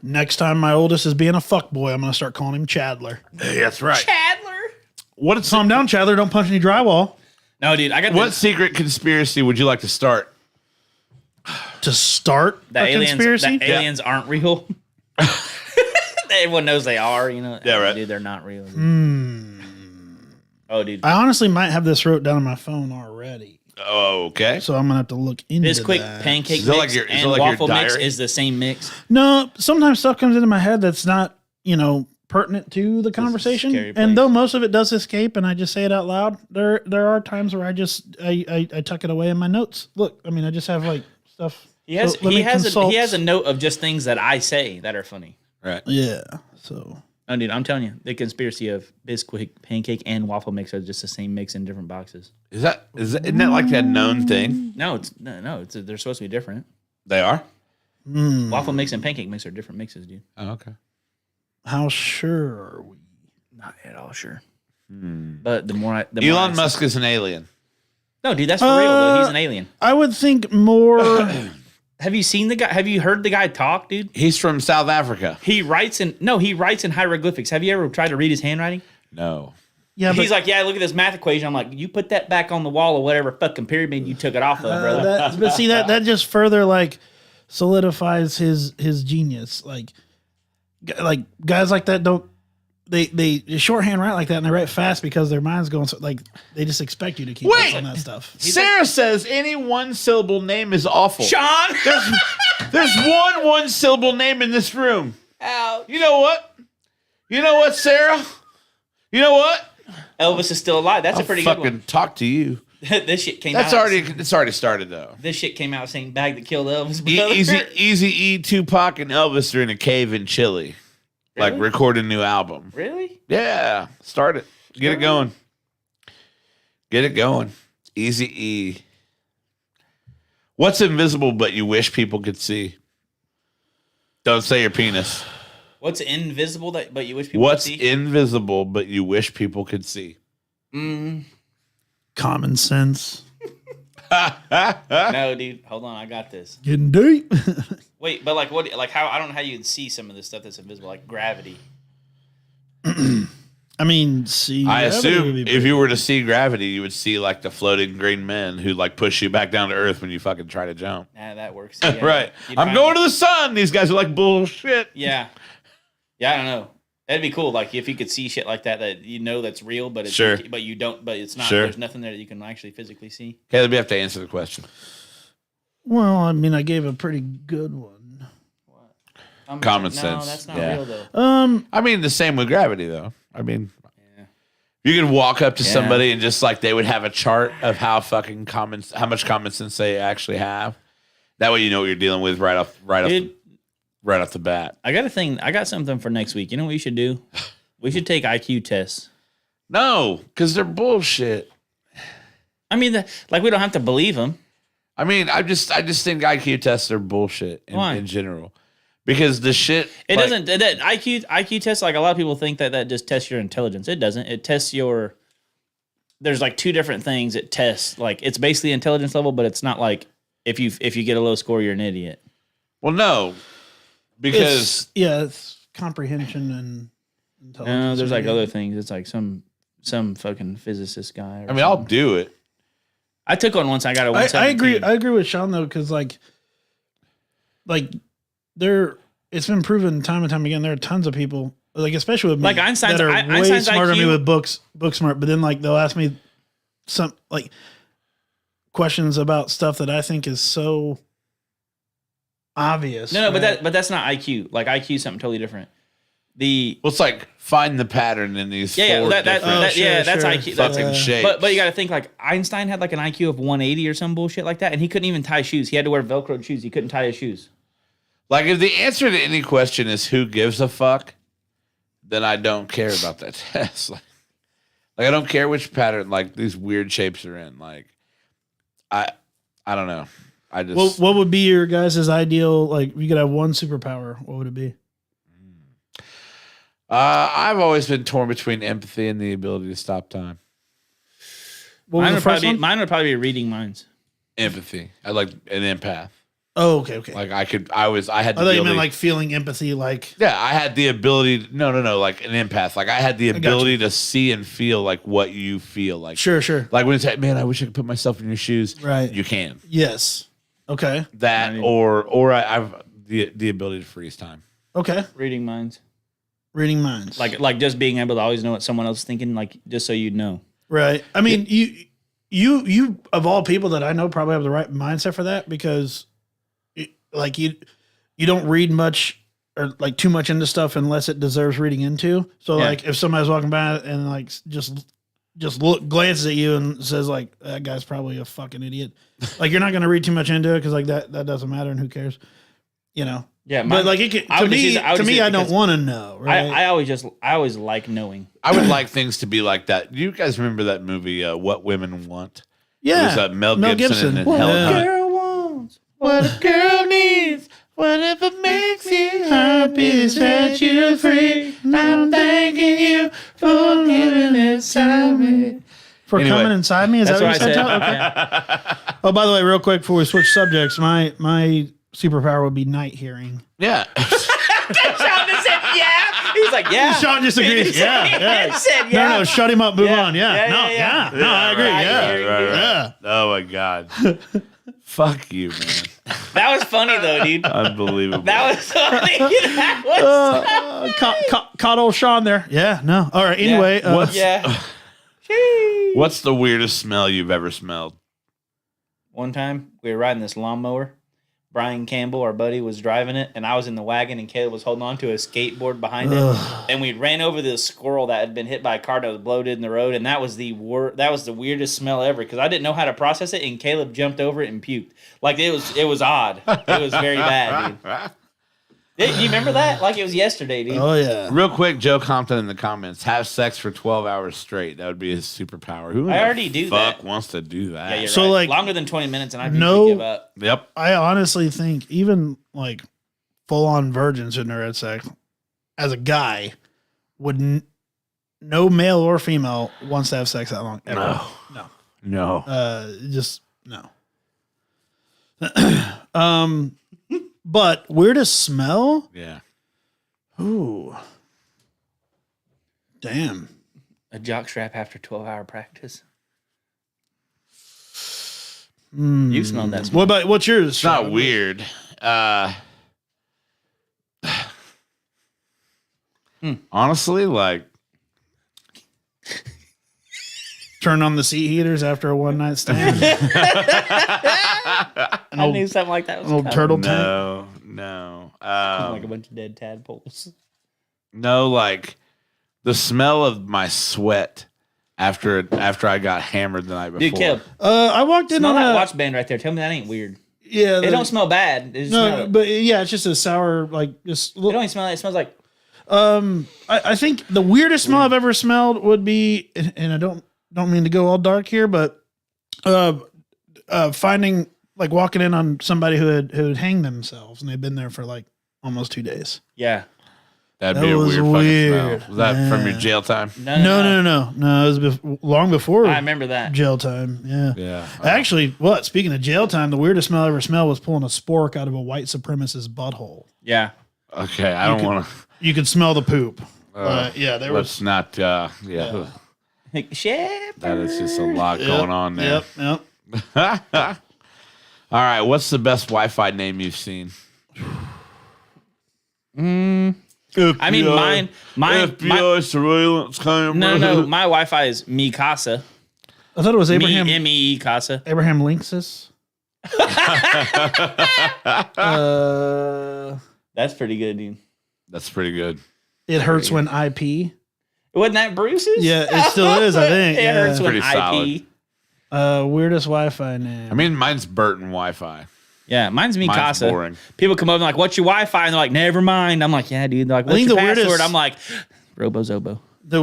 Next time my oldest is being a fuck boy, I'm gonna start calling him Chadler. That's right. Chadler. What is Calm down, Chadler. Don't punch any drywall. No, dude, I got what secret conspiracy would you like to start? To start the a aliens. conspiracy. The aliens aren't real. Everyone knows they are. You know. Yeah, right. Dude, they're not real. Dude. Hmm. Oh, dude. I honestly might have this wrote down on my phone already, Oh, okay. so I'm gonna have to look into This quick that. pancake Is that mix like your- is and that like your waffle mix diary? is the same mix. No, sometimes stuff comes into my head that's not, pertinent to the conversation. scary place. And though most of it does escape and I just say it out loud, there are times where I tuck it away in my notes. Look, I mean, I just have like stuff. He has So let me consult. he has a note of just things that I say that are funny. Right. Yeah. So Oh, dude, I'm telling you, the conspiracy of Bisquick pancake and waffle mix are just the same mix in different boxes. Isn't that like that known thing? No, they're supposed to be different. They are. Waffle mix and pancake mix are different mixes, dude. Oh, okay. how sure are we? Not at all sure. But the more I Elon Musk is an alien. No, dude, that's for real though. He's an alien. I would think more. Have you seen the guy? Have you heard the guy talk, dude? He's from South Africa. He writes in hieroglyphics. Have you ever tried to read his handwriting? No. Yeah, but He's like, yeah, look at this math equation. I'm like, you put that back on the wall or whatever fucking pyramid you took it off of, brother. but see that just further like solidifies his genius. Like guys like that don't they shorthand write like that and they write fast because their mind's going so like they just expect you to keep Wait! on that stuff. Sarah says any one syllable name is awful. Sean! There's one syllable name in this room. Ouch. You know what? You know what, Sarah? You know what? Elvis is still alive. That's I'll a pretty good fucking one. talk to you. This shit came That's out. it's already started though. This shit came out saying bag that killed Elvis. Brother. Easy E, Tupac, and Elvis are in a cave in Chile, like Really? recording a new album. Really? Yeah, start it. Get it going. Get it going. Easy E. What's invisible but you wish people could see? Don't say your penis. What's invisible that but you wish people could What's see? invisible but you wish people could see? Common sense. No, dude. Hold on, I got this. Getting deep. Wait, but like what? Like how? I don't know how you'd see some of this stuff that's invisible, like gravity. I mean, see. I gravity would assume be if pretty- you were to see gravity, you would see like the floating green men who like push you back down to earth when you fucking try to jump. Nah, that works. Yeah, Right. you'd I'm find going it. to the sun. These guys are like bullshit. Yeah. Yeah, I don't know. That'd be cool. Like if you could see shit like that you know that's real, but it's Sure. but you don't. But it's not. Sure. There's nothing there that you can actually physically see. Caleb, you have to answer the question. Well, I mean, I gave a pretty good one. Common No, sense. that's not Yeah. real though. I mean, the same with gravity, though. I mean, you could walk up to Yeah. somebody and just like they would have a chart of how much common sense they actually have. That way, you know what you're dealing with right off Dude, the bat. I got a thing. I got something for next week. You know what we should do? We should take IQ tests. No, because they're bullshit. I mean, like we don't have to believe them. I mean, I just think IQ tests are bullshit Why? in general. Because the shit It like, doesn't. That IQ test. Like a lot of people think that just tests your intelligence. It doesn't. It tests your. There's like two different things it tests. Like it's basically intelligence level, but it's not like if you get a low score, you're an idiot. Well, no, because It's comprehension and intelligence. No, there's like maybe. other things. It's like some fucking physicist guy. I mean, I'll do it. I took one once. I got a I 117. agree with Sean though, because like there, it's been proven time and time again. There are tons of people, like especially with me, Like Einstein's- that are way Einstein's smarter than me IQ with book smart. But then like they'll ask me some like questions about stuff that I think is so obvious. No, right? but that's not IQ. Like IQ is something totally different. The Well, it's like find the pattern in these yeah, four that, different that, yeah, that's sure. IQ. That's, fucking shapes. but you got to think like Einstein had like an IQ of 180 or some bullshit like that, and he couldn't even tie shoes. He had to wear Velcroed shoes. He couldn't tie his shoes. Like, if the answer to any question is who gives a fuck, then I don't care about that test. Like I don't care which pattern, like, these weird shapes are in. Like, I don't know. I just... What would be your guys' ideal? Like, you could have one superpower. What would it be? I've always been torn between empathy and the ability to stop time. What was Mine the would, first probably be, one? mine would probably be reading minds. Empathy. I like an empath. Oh, okay. Like, I had the I thought you ability... meant like feeling empathy, like Yeah, I had the ability... No, like an empath. Like, I had the got ability to see and feel, like, what you feel. Like, sure. like when it's like, man, I wish I could put myself in your shoes. Right. You can. Yes. Okay. That or I've the ability to freeze time. Okay. Reading minds. Reading minds. Like just being able to always know what someone else is thinking, like just so you'd know. right. I mean, you of all people that I know probably have the right mindset for that because, you don't read much or like too much into stuff unless it deserves reading into. So Yeah. like if somebody's walking by and like just glances at you and says like that guy's probably a fucking idiot, like you're not gonna read too much into it because like that doesn't matter and who cares, you know. Yeah, But like it can, I to would just me, use it- I would to just me, use it I don't because want to know. Right? I always like knowing. I would like things to be like that. You guys remember that movie, What Women Want? yeah. It was Mel Gibson and Helen Hunt. Girl wants. What a girl needs, whatever makes you happy, set you free. I'm thanking you for giving inside me. For Anyway, coming inside me, is That's that what what I you said. said? Okay. Yeah. Oh, by the way, real quick before we switch subjects, my superpower would be night hearing. Yeah. Sean just said yeah. He's like yeah. Sean just agrees. He Yeah. said yeah. No, shut him up. Move Yeah. on. Yeah. Yeah, No. yeah, Yeah. yeah. No, I agree. Right, Yeah. right. Yeah. Oh my God. Fuck you, man. That was funny though, dude. Unbelievable. That was funny. That was. Caught old Sean there. Yeah. No. All right. Anyway. What's- Yeah. What's the weirdest smell you've ever smelled? One time we were riding this lawnmower. Brian Campbell, our buddy, was driving it, and I was in the wagon, and Caleb was holding on to a skateboard behind it, and we ran over this squirrel that had been hit by a car that was bloated in the road, and that was the weirdest smell ever because I didn't know how to process it, and Caleb jumped over it and puked. Like it was odd. It was very bad, dude. You remember that? Like it was yesterday, dude. Oh yeah. Real quick, Joe Compton in the comments: have sex for 12 hours straight. That would be his superpower. Who? I already do that. Fuck wants to do that? Yeah, you're So, right. like, Longer than 20 minutes, and I'd give up. Yep. I honestly think even like full on virgins who never had sex, as a guy, no male or female wants to have sex that long. Ever. No. Just no. But weirdest smell? Yeah. Ooh. Damn. A jockstrap after 12-hour practice. Mm. You smelled that smell. What's yours? It's not weird. Honestly, like Turn on the seat heaters after a one night stand. I knew something like that was An old coming. turtle tank. no. Like a bunch of dead tadpoles. No, like the smell of my sweat after I got hammered the night before. Dude, Caleb, I walked in smell on that a watch band right there. Tell me that ain't weird. yeah. It don't smell bad. It just smell, no, but yeah, it's just a sour like just. it don't even smell. It smells like I think the weirdest smell I've ever smelled would be, and I don't mean to go all dark here, but finding like walking in on somebody who had hanged themselves and they'd been there for like almost 2 days. yeah. That'd That be a was weird weird. fucking smell. Was that from your Yeah. jail time? No. It was long before I remember that. jail time. Yeah. Yeah. Actually, Speaking of jail time, the weirdest smell I ever smelled was pulling a spork out of a white supremacist butthole. Yeah. Okay, I don't want to. You could smell the poop. Yeah, there Let's was. not. Yeah. Like, shit. That is just a lot going on there. Yep. All right, what's the best Wi-Fi name you've seen? I mean, mine. FBI surveillance camera. No. My Wi-Fi is Mi Casa. I thought it was Abraham. Me Casa. Abraham Linksys. That's pretty good, dude. That's pretty good. It hurts when IP. Wasn't that Bruce's? Yeah, it still is. I think. It Yeah. hurts when Pretty solid. IP. Weirdest Wi-Fi name. I mean, mine's Burton Wi-Fi. Yeah, mine's Mi Mine's Casa. boring. People come up and like, "What's your Wi-Fi?" And they're like, "Never mind." I'm like, "Yeah, dude." They're like, "What's think your the password?" weirdest- I'm like, "Robozobo." the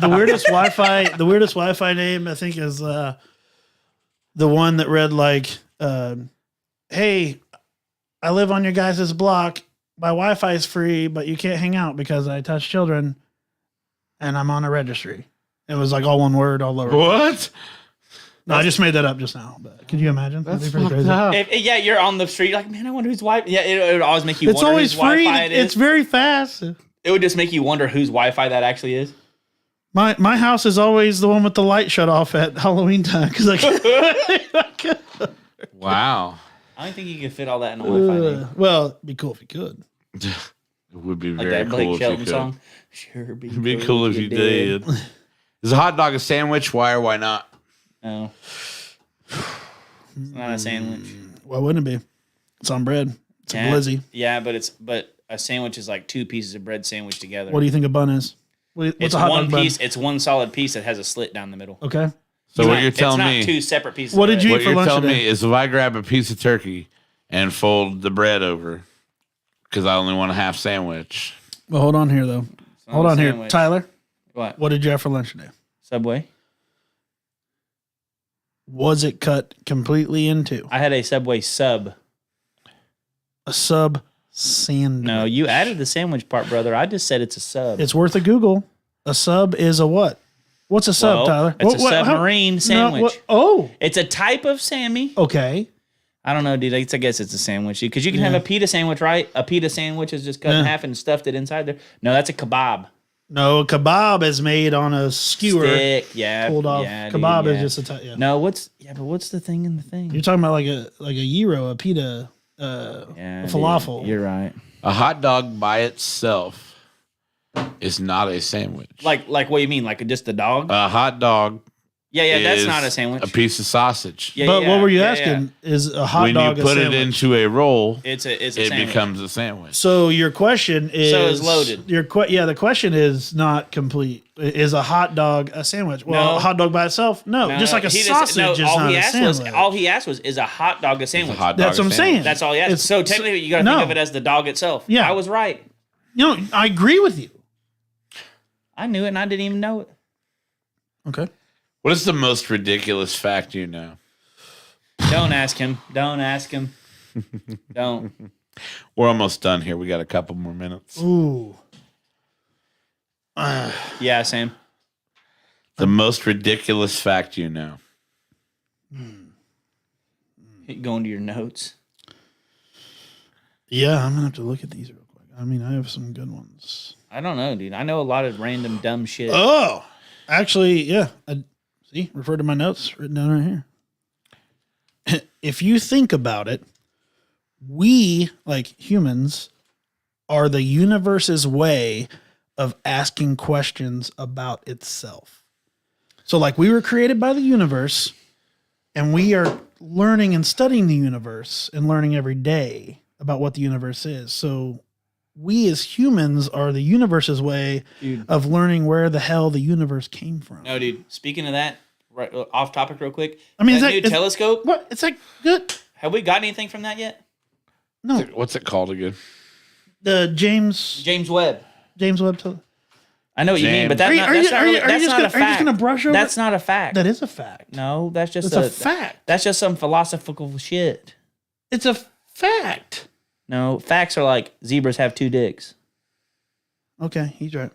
weirdest Wi-Fi. The weirdest Wi-Fi name I think is the one that read like, "Hey, I live on your guys' block. My Wi-Fi is free, but you can't hang out because I touch children, and I'm on a registry." It was like all one word, all over. What? No, I just made that up just now. But could you imagine? That'd be pretty crazy. Yeah, you're on the street, like, man, I wonder whose Wi-Fi. Yeah, it would always make you It's wonder always whose free. Wi-Fi it is. It's very fast. It would just make you wonder whose Wi-Fi that actually is. My house is always the one with the light shut off at Halloween time because Wow. I don't think you could fit all that in a Wi-Fi name. well, it'd be cool if you could. It would be Like very that Blake cool if Shelton you could. song. Sure, It'd be cool if you did. Is a hot dog a sandwich? Why or why not? No. It's not a sandwich. Why wouldn't it be? It's on bread. It's a glizzy. Yeah, but a sandwich is like two pieces of bread sandwiched together. What do you think a bun is? What's It's a hot one dog bun? piece. It's one solid piece that has a slit down the middle. Okay. So what you're telling it's me? not two separate pieces. What of did you bread. eat What for you're lunch telling today? me is if I grab a piece of turkey and fold the bread over, because I only want a half sandwich. Well, hold on here though. It's not Hold a on here, sandwich. Tyler. What? What did you have for lunch today? Subway? Was it cut completely into I had a Subway sub. a sub sandwich? No, you added the sandwich part, brother. I just said it's a sub. It's worth a Google. A sub is a what? What's a sub, Well, Tyler? It's a How- submarine sandwich. Oh, It's a type of Sammy. okay. I don't know, dude. I guess it's a sandwich because you can have a pita sandwich, right? A pita sandwich is just cut in Yeah. half and stuffed it inside there. No, that's a kebab. No, a kebab is made on a skewer Stick, yeah, pulled off. yeah, dude, Kebab yeah. is just a type. Yeah. No, what's the thing in the thing? You're talking about like a gyro, a pita, Yeah, a falafel. dude, you're right. A hot dog by itself is not a sandwich. Like what you mean? Like just a dog? a hot dog Yeah, that's is not a sandwich. A piece of sausage. Yeah, But yeah, what were you yeah, asking? Is a hot When dog you put a it sandwich? into a roll, It's a it sandwich. becomes a sandwich. So your question is it's loaded. The question is not complete. Is a hot dog a sandwich? Well, No. a hot dog by itself? No, No, just like a he sausage is all not he a asked sandwich. all he asked was, is a hot dog a sandwich? It's a hot dog That's what I'm sandwich. saying. That's all he asked. It's- So technically, you got to no. think of it as the dog itself. Yeah. I was right. No, I agree with you. I knew it, and I didn't even know it. Okay. What is the most ridiculous fact you know? Don't ask him. Don't ask him. Don't. We're almost done here. We got a couple more minutes. Ooh. Yeah, Sam. The most ridiculous fact you know. Go into your notes. Yeah, I'm gonna have to look at these real quick. I mean, I have some good ones. I don't know, dude. I know a lot of random dumb shit. Oh, actually, yeah. See, refer to my notes written down right here. If you think about it, we, like humans, are the universe's way of asking questions about itself. So, like, we were created by the universe, and we are learning and studying the universe and learning every day about what the universe is. So, we as humans are the universe's way Dude. of learning where the hell the universe came from. No, dude. Speaking of that, right off topic, real quick. I mean, that is new that- telescope. What? It's like good. Have we got anything from that yet? No, What's it called again? the James Webb. Webb. I know what you mean, but Are you- that's not really, are you that's just not gonna- a are you just fact. gonna brush over- That's not a fact. That is a fact. No, that's just It's a fact. That's just some philosophical shit. It's a fact. No, facts are like zebras have 2 dicks. Okay, he's right.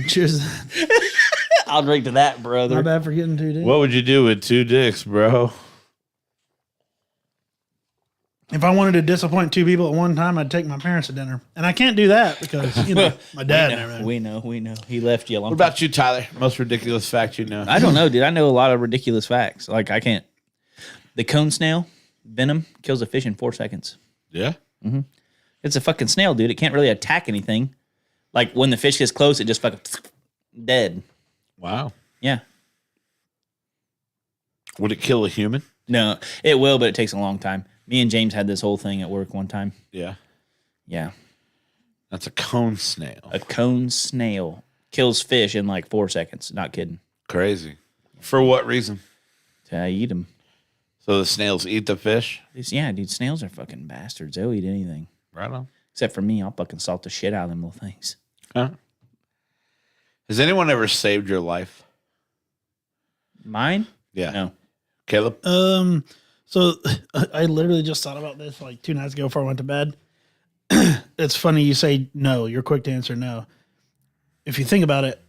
Cheers. I'll drink to that, My brother. bad for getting too deep. What would you do with 2 dicks, bro? If I wanted to disappoint 2 people at one time, I'd take my parents to dinner, and I can't do that because my dad and everything. We know. He left you. What about you, Tyler? Most ridiculous fact you know? I don't know, dude. I know a lot of ridiculous facts. Like I can't. The cone snail venom kills a fish in 4 seconds. Yeah. It's a fucking snail, dude. It can't really attack anything. Like when the fish gets close, it just fucking dead. Wow. Yeah. Would it kill a human? No, it will, but it takes a long time. Me and James had this whole thing at work one time. Yeah. Yeah. That's a cone snail. A cone snail kills fish in like 4 seconds. Not kidding. Crazy. For what reason? To eat them. So the snails eat the fish? Yeah, dude. Snails are fucking bastards. They'll eat anything. Right on. Except for me. I'll fucking salt the shit out of them little things. Huh? Has anyone ever saved your life? Mine? Yeah. No. Caleb? So I literally just thought about this like 2 nights ago before I went to bed. It's funny you say no. You're quick to answer no. If you think about it,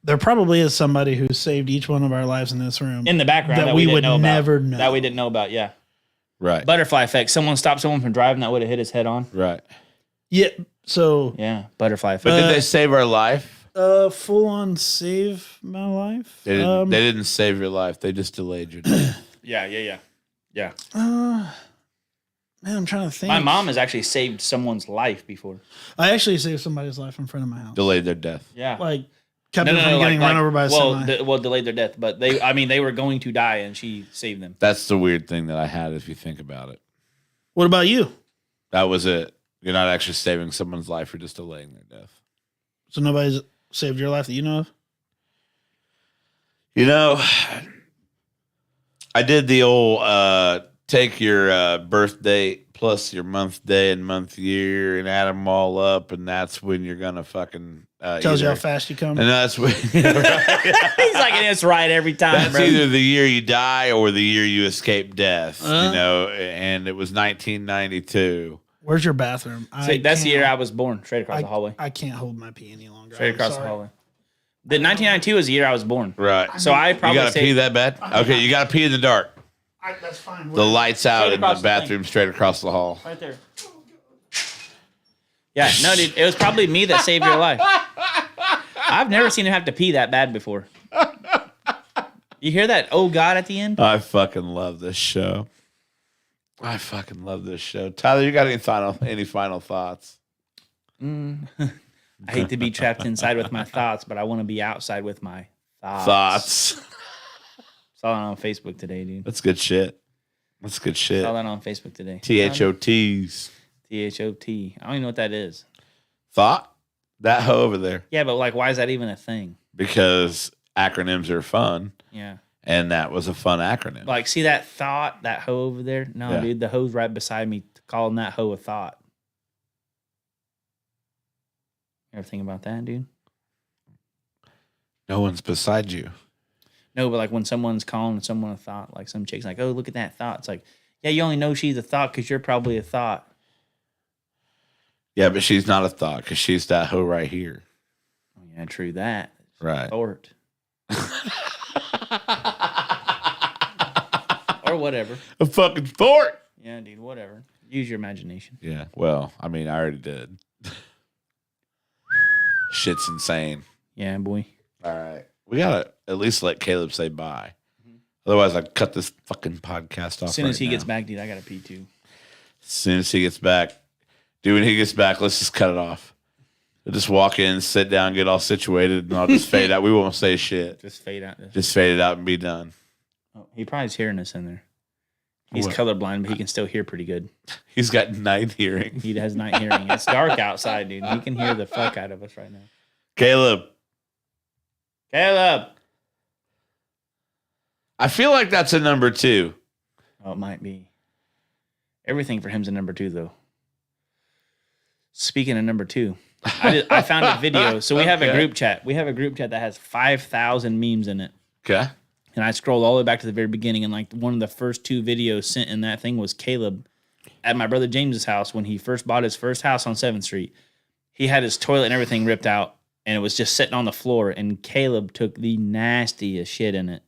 there probably is somebody who saved each one of our lives in this room. In the background That that, we didn't would know never about. know. That we didn't know about, yeah. Right. Butterfly effect. Someone stopped someone from driving that would have hit his head on. Right. Yeah. So Yeah. Butterfly effect. But did they save our life? full on save my life. They didn't save your life. They just delayed your death. Yeah. Man, I'm trying to think. My mom has actually saved someone's life before. I actually saved somebody's life in front of my house. Delayed their death. Yeah. Like kept them from getting run over by a semi. delayed their death, but they were going to die and she saved them. That's the weird thing that I had if you think about it. What about you? That was it. You're not actually saving someone's life, you're just delaying their death. So nobody's saved your life that you know of? You know, I did the old take your birth date plus your month day and month year and add them all up, and that's when you're gonna fucking Tells you how fast you come. And that's when He's like, it's right every time, that's bro. either the year you die or the year you escape death. You know, and it was 1992. Where's your bathroom? See, that's the year I was born, straight across the hallway. I can't hold my pee any longer. Straight I'm across sorry. the hallway. The 1992 is the year I was born. Right. So I probably You gotta pee that bad? Okay, you gotta pee in the dark. That's fine. The lights out Straight in the across the thing. bathroom, straight across the hall. Right there. Yeah, no, dude, it was probably me that saved your life. I've never seen him have to pee that bad before. You hear that? Oh God, at the end. I fucking love this show. I fucking love this show. Tyler, you got any final thoughts? I hate to be trapped inside with my thoughts, but I want to be outside with my thoughts. Saw that on Facebook today, dude. That's good shit. That's good shit. Saw that on Facebook today. THOTs. THOT. I don't even know what that is. Thought? That hoe over there. Yeah, but like, why is that even a thing? Because acronyms are fun. Yeah. And that was a fun acronym. Like, see that thought, that hoe over there? No, Yeah. dude, the hoe's right beside me calling that hoe a thought. You ever think about that, dude? No one's beside you. No, but like when someone's calling someone a thought, like some chick's like, oh, look at that thought. It's like, yeah, you only know she's a thought because you're probably a thought. Yeah, but she's not a thought because she's that hoe right here. Oh, yeah, true that. Right. Thort. Or whatever. A fucking fort. Yeah, dude, whatever. Use your imagination. Yeah. Well, I mean, I already did. Shit's insane. Yeah, boy. All right. We got to at least let Caleb say bye. Otherwise, I'd cut this fucking podcast off. As soon as right he now. gets back, dude, I got to pee too. As soon as he gets back. Dude, when he gets back, let's just cut it off. We'll just walk in, sit down, get all situated, and I'll just fade out. We won't say shit. Just fade out. This. Just fade it out and be done. Oh, he probably is hearing us in there. He's What? colorblind, but he can still hear pretty good. He's got night hearing. He has night hearing. It's dark outside, dude. He can hear the fuck out of us right now. Caleb, Caleb! I feel like that's a number 2. Oh, it might be. Everything for him's a number 2, though. Speaking of number 2, I found a video. So we have a Okay. group chat. We have a group chat that has 5,000 memes in it. Okay. And I scrolled all the way back to the very beginning, and like one of the first 2 videos sent in that thing was Caleb at my brother James's house when he first bought his first house on 7th Street. He had his toilet and everything ripped out, and it was just sitting on the floor, and Caleb took the nastiest shit in it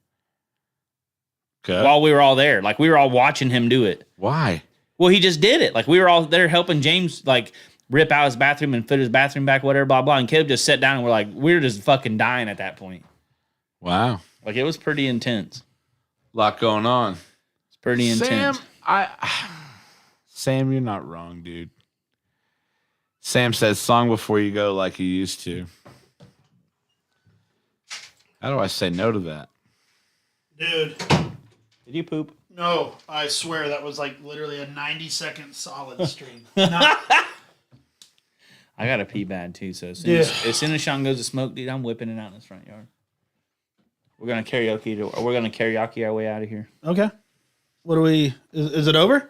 Okay. while we were all there. Like, we were all watching him do it. Why? Well, he just did it. Like, we were all there helping James, like, rip out his bathroom and fit his bathroom back, whatever, blah, blah. And Caleb just sat down, and we were just fucking dying at that point. Wow. Like, it was pretty intense. Lot going on. It's pretty intense. Sam, you're not wrong, dude. Sam says song before you go like you used to. How do I say no to that? Dude, Did you poop? no, I swear that was like literally a 90-second solid stream. I got to pee bad, too. So as soon as Sean goes to smoke, dude, I'm whipping it out in his front yard. We're gonna karaoke our way out of here. Okay. What do we? Is it over?